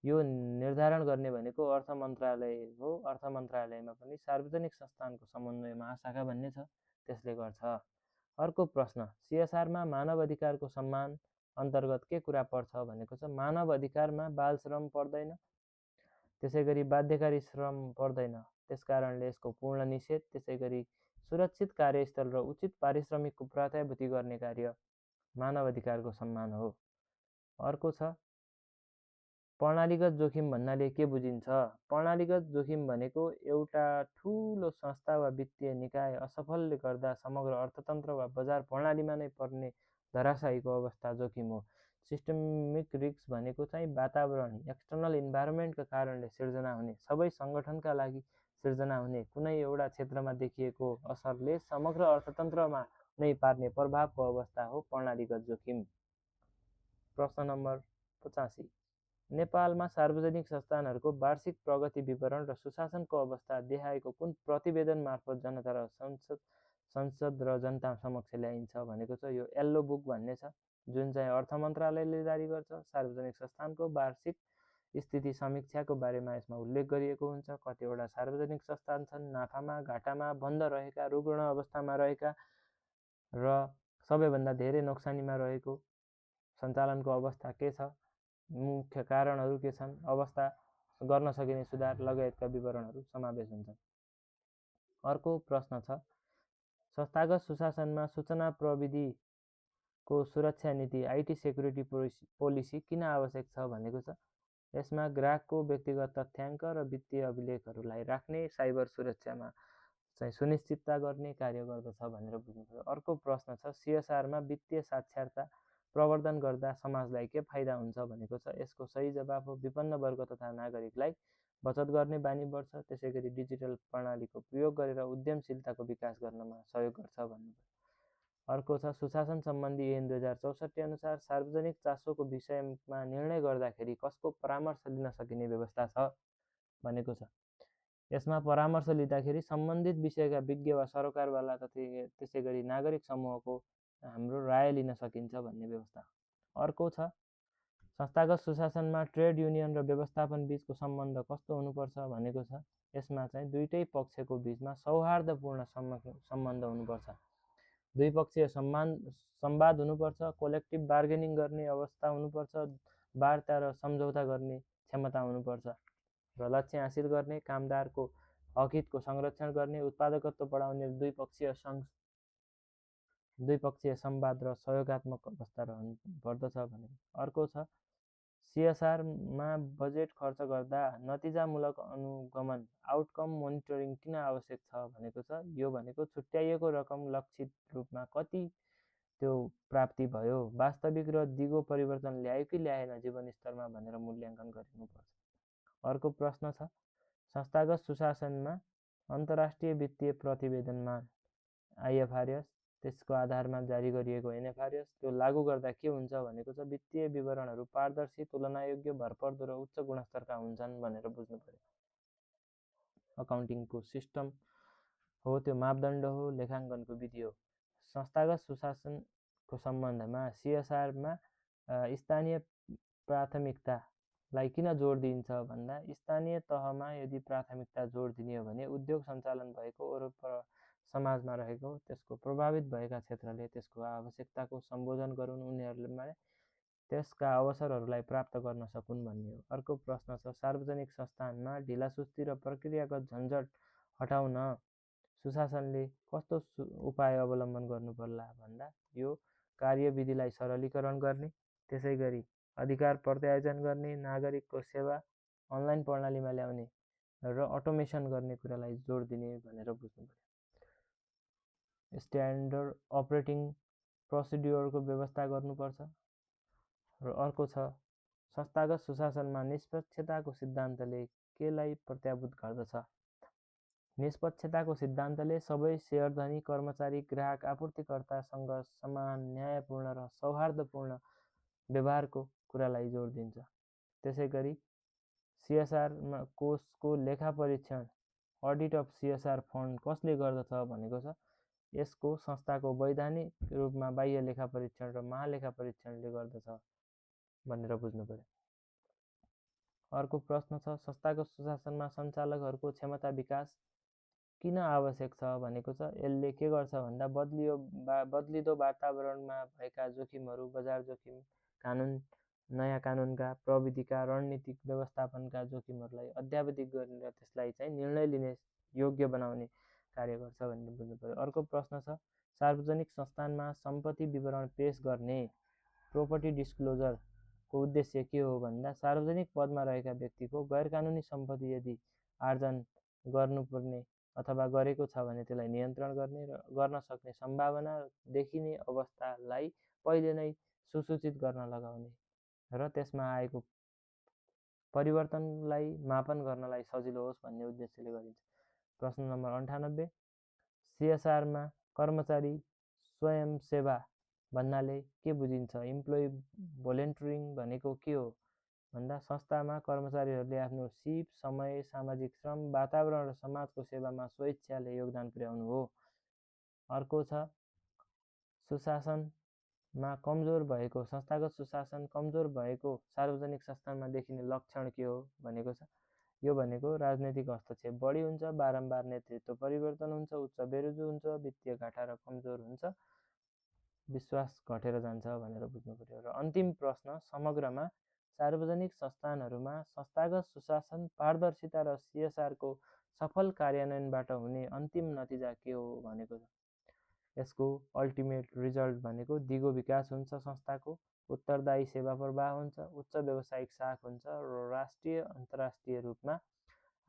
यो निर्धारण गर्ने भनेको अर्थ मन्त्रालय हो। अर्थ मन्त्रालयमा पनि सार्वजनिक संस्थानको समन्वय महाशाखा भन्ने छ, त्यसले गर्छ। अर्को प्रश्न, सीएसआरमा मानव अधिकारको सम्मान अन्तर्गत के कुरा पर्छ भनेको छ। मानव अधिकारमा बाल श्रम पर्दैन, त्यसै गरी बाध्यकारी श्रम पर्दैन, त्यसकारणले यसको पूर्ण निषेध, त्यसै गरी सुरक्षित कार्यस्थल र उचित पारिश्रमिकको प्रात्याभूति गर्ने कार्य मानव अधिकारको सम्मान हो। अर्को छ, प्रणालीगत जोखिम भन्नाले के बुझिन्छ। प्रणालीगत जोखिम भनेको एउटा ठूलो संस्था वा वित्तीय निकाय असफलले गर्दा समग्र अर्थतन्त्र वा बजार प्रणालीमा नै पर्ने धराशायीको अवस्था जोखिम हो। सिस्टमिक रिस्क भनेको चाहिँ वातावरण एक्सटर्नल इन्भाइरोमेन्टका कारणले सिर्जना हुने, सबै सङ्गठनका लागि सिर्जना हुने कुनै एउटा क्षेत्रमा देखिएको असरले समग्र अर्थतन्त्रमा नै पार्ने प्रभावको अवस्था हो प्रणालीगत जोखिम। प्रश्न नम्बर 85, नेपालमा सार्वजनिक संस्थानहरूको वार्षिक प्रगति विवरण र सुशासनको अवस्था देखाएको कुन प्रतिवेदन मार्फत जनता र संसद र जनता समक्ष ल्याइन्छ भनेको छ। यो येल्लो बुक भन्ने छ, जुन चाहिँ अर्थ मन्त्रालयले जारी गर्छ। सार्वजनिक संस्थानको वार्षिक स्थिति समीक्षाको बारेमा यसमा उल्लेख गरिएको हुन्छ। कतिवटा सार्वजनिक संस्थान छन् नाफामा, घाटामा, बन्द रहेका, रुग्ण अवस्थामा रहेका र सबैभन्दा धेरै नोक्सानीमा रहेको, सञ्चालनको अवस्था के छ, मुख्य कारणहरू के छन्, अवस्था गर्न सकिने सुधार लगायतका विवरणहरू समावेश हुन्छन्। अर्को प्रश्न छ, संस्थागत सुशासनमा सूचना प्रविधिको सुरक्षा नीति आइटी सेक्युरिटी पोलिसी किन आवश्यक छ भनेको छ। यसमा ग्राहकको व्यक्तिगत तथ्याङ्क र वित्तीय अभिलेखहरूलाई राख्ने, साइबर सुरक्षामा चाहिँ सुनिश्चितता गर्ने कार्य गर्दछ भनेर बुझ्नुपर्छ। अर्को प्रश्न छ, सीएसआरमा वित्तीय साक्षरता प्रवर्धन गर्दा समाजलाई के फाइदा हुन्छ भनेको छ। यसको सही जवाफ हो, विपन्न वर्ग तथा नागरिकलाई बचत गर्ने बानी बढ्छ, त्यसै गरी डिजिटल प्रणालीको प्रयोग गरेर उद्यमशीलताको विकास गर्नमा सहयोग गर्छ भन्नुपर्छ। अर्को छ, सुशासन सम्बन्धी ऐन 2064 अनुसार सार्वजनिक चासोको विषयमा निर्णय गर्दाखेरि कसको परामर्श लिन सकिने व्यवस्था छ भनेको छ। यसमा परामर्श लिँदाखेरि सम्बन्धित विषयका विज्ञ वा सरकारवाला त्यसै गरी नागरिक समूहको हाम्रो राय लिन सकिन्छ भन्ने व्यवस्था। अर्को छ, संस्थागत सुशासनमा ट्रेड युनियन र व्यवस्थापन बीचको सम्बन्ध कस्तो हुनुपर्छ भनेको छ। यसमा चाहिँ दुईटै पक्षको बीचमा सौहार्दपूर्ण सम्बन्ध हुनुपर्छ, द्विपक्षीय संवाद हुनुपर्छ, कोलेक्टिभ बार्गेनिङ गर्ने अवस्था हुनुपर्छ, वार्ता र सम्झौता गर्ने क्षमता हुनुपर्छ र लक्ष्य हासिल गर्ने, कामदारको हकहितको संरक्षण गर्ने, उत्पादकत्व बढाउने द्विपक्षीय संवाद र सहयोगात्मक अवस्था रहनुपर्दछ भने। अर्को छ, सीएसआरमा बजेट खर्च गर्दा नतिजामूलक अनुगमन आउटकम मोनिटरिङ किन आवश्यक छ भनेको छ। यो भनेको छुट्याइएको रकम लक्षित रूपमा कति त्यो प्राप्ति भयो, वास्तविक र दिगो परिवर्तन ल्यायो कि ल्याएन जीवनस्तरमा भनेर मूल्याङ्कन गरिनुपर्छ। अर्को प्रश्न छ, संस्थागत सुशासनमा अन्तर्राष्ट्रिय वित्तीय प्रतिवेदनमा आइएफआरएस, त्यसको आधारमा जारी गरिएको एनएफआरएस त्यो लागू गर्दा के हुन्छ भनेको छ। वित्तीय विवरणहरू पारदर्शी, तुलनायोग्य, भरपर्दो र उच्च गुणस्तरका हुन्छन् भनेर बुझ्नु पर्यो। अकाउन्टिङको सिस्टम हो, त्यो मापदण्ड हो, लेखाङ्कनको विधि हो। संस्थागत सुशासनको सम्बन्धमा सीएसआरमा स्थानीय प्राथमिकतालाई किन जोड दिइन्छ भन्दा, स्थानीय तहमा यदि प्राथमिकता जोड दिने हो भने उद्योग सञ्चालन भएको वरपर समाजमा रहेको त्यसको प्रभावित भएका क्षेत्रले त्यसको आवश्यकताको सम्बोधन गरून्, उनीहरूले त्यसका अवसरहरूलाई प्राप्त गर्न सकुन् भन्ने हो। अर्को प्रश्न छ, सार्वजनिक संस्थानमा ढिलासुस्ती र प्रक्रियागत झन्झट हटाउन सुशासनले कस्तो उपाय अवलम्बन गर्नु पर्ला भन्दा, यो कार्यविधिलाई सरलीकरण गर्ने, त्यसै गरी अधिकार प्रत्यायोजन गर्ने, नागरिकको सेवा अनलाइन प्रणालीमा ल्याउने, र अटोमेसन गर्ने कुरालाई जोड दिने भनेर बुझ्नु पर्यो। स्ट्यान्डर्ड अपरेटिङ प्रोसिड्युरको व्यवस्था गर्नुपर्छ। र अर्को छ संस्थागत सुशासनमा निष्पक्षताको सिद्धान्तले केलाई प्रत्याभूत गर्दछ? निष्पक्षताको सिद्धान्तले सबै शेयरधनी कर्मचारी ग्राहक आपूर्तिकर्तासँग समान न्यायपूर्ण र सौहार्दपूर्ण व्यवहारको कुरालाई जोड दिन्छ। त्यसै गरी सीएसआर कोषको लेखा परीक्षण अडिट अफ सीएसआर फन्ड कसले गर्दछ भनेको छ यसको संस्थाको वैधानिक रूपमा बाह्य लेखा परीक्षण र महालेखा परीक्षणले गर्दछ भनेर बुझ्नु पर्यो। अर्को प्रश्न छ संस्थागत सुशासनमा सञ्चालकहरूको क्षमता विकास किन आवश्यक छ भनेको छ यसले के गर्छ भन्दा बदलिदो वातावरणमा भएका जोखिमहरू बजार जोखिम नयाँ कानुनका प्रविधिका रणनीतिक व्यवस्थापनका जोखिमहरूलाई अध्यावधिक गरेर त्यसलाई चाहिँ निर्णय लिने योग्य बनाउने कार्य गर्छ भनेर बुझ्नु पर्यो। अर्को प्रश्न छ सार्वजनिक संस्थानमा सम्पत्ति विवरण पेश गर्ने प्रोपर्टी डिस्क्लोजरको उद्देश्य के हो भन्दा सार्वजनिक पदमा रहेका व्यक्तिको गैरकानुनी सम्पत्ति यदि आर्जन गर्नुपर्ने अथवा गरेको छ भने त्यसलाई नियन्त्रण गर्ने र गर्न सक्ने सम्भावना देखिने अवस्थालाई पहिले नै सुसूचित गर्न लगाउने र त्यसमा आएको परिवर्तनलाई मापन गर्नलाई सजिलो होस् भन्ने उद्देश्यले गरिन्छ। प्रश्न नम्बर 98 सीएसआरमा कर्मचारी स्वयंसेवा भन्नाले के बुझिन्छ? इम्प्लोइ भोलेन्टियरिङ भनेको के हो भन्दा संस्थामा कर्मचारीहरूले आफ्नो सिप समय सामाजिक श्रम वातावरण र समाजको सेवामा स्वेच्छाले योगदान पुर्याउनु हो। अर्को छ सुशासनमा कमजोर भएको संस्थागत सुशासन कमजोर भएको सार्वजनिक संस्थानमा देखिने लक्षण के हो भनेको छ यो भनेको राजनैतिक हस्तक्षेप बढी हुन्छ, बारम्बार नेतृत्व परिवर्तन हुन्छ, उच्च बेरोजगारी हुन्छ, वित्तीय घाटा र कमजोर हुन्छ, विश्वास घटेर जान्छ भनेर बुझ्नु पर्यो। र अन्तिम प्रश्न समग्रमा सार्वजनिक संस्थानहरूमा संस्थागत सुशासन पारदर्शिता र सीएसआरको सफल कार्यान्वयनबाट हुने अन्तिम नतिजा के हो भनेको छ यसको अल्टिमेट रिजल्ट भनेको दिगो विकास हुन्छ, संस्थाको उत्तरदायी सेवा प्रवाह हुन्छ, उच्च व्यावसायिक साख हुन्छ र राष्ट्रिय अन्तर्राष्ट्रिय रूपमा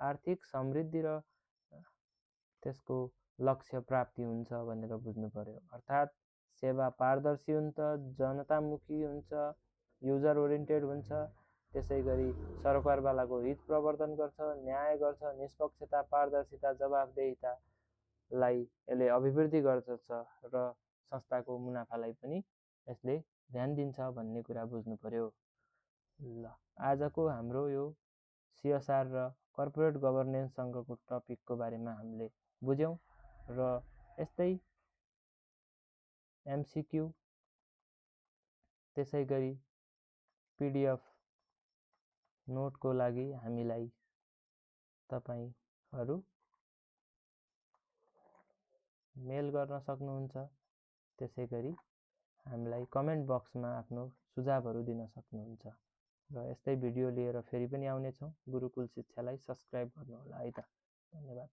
आर्थिक समृद्धि र त्यसको लक्ष्य प्राप्ति हुन्छ भनेर बुझ्नु पर्यो। अर्थात् सेवा पारदर्शी हुन्छ, जनतामुखी हुन्छ, युजर ओरिएन्टेड हुन्छ, त्यसै गरी सरकारवालाको हित प्रवर्धन गर्छ, न्याय गर्छ, निष्पक्षता पारदर्शिता जवाफदेहितालाई यसले अभिवृद्धि गर्दछ र संस्थाको मुनाफालाई पनि यसले ध्यान दिन्छ भन्ने कुरा बुझ्नु पर्यो। ल आजको हाम्रो यो सीएसआर र कर्पोरेट गभर्नेन्ससँगको टपिकको बारेमा हामीले बुझ्यौँ र यस्तै एमसीक्यू त्यसै गरी पीडीएफ नोटको लागि हामीलाई तपाईहरु मेल गर्न सक्नुहुन्छ। त्यसै गरी हामीलाई कमेन्ट बक्समा आफ्नो सुझावहरू दिन सक्नुहुन्छ र यस्तै भिडियो लिएर फेरि पनि आउनेछौँ। गुरुकुल शिक्षालाई सब्स्क्राइब गर्नुहोला है त। धन्यवाद।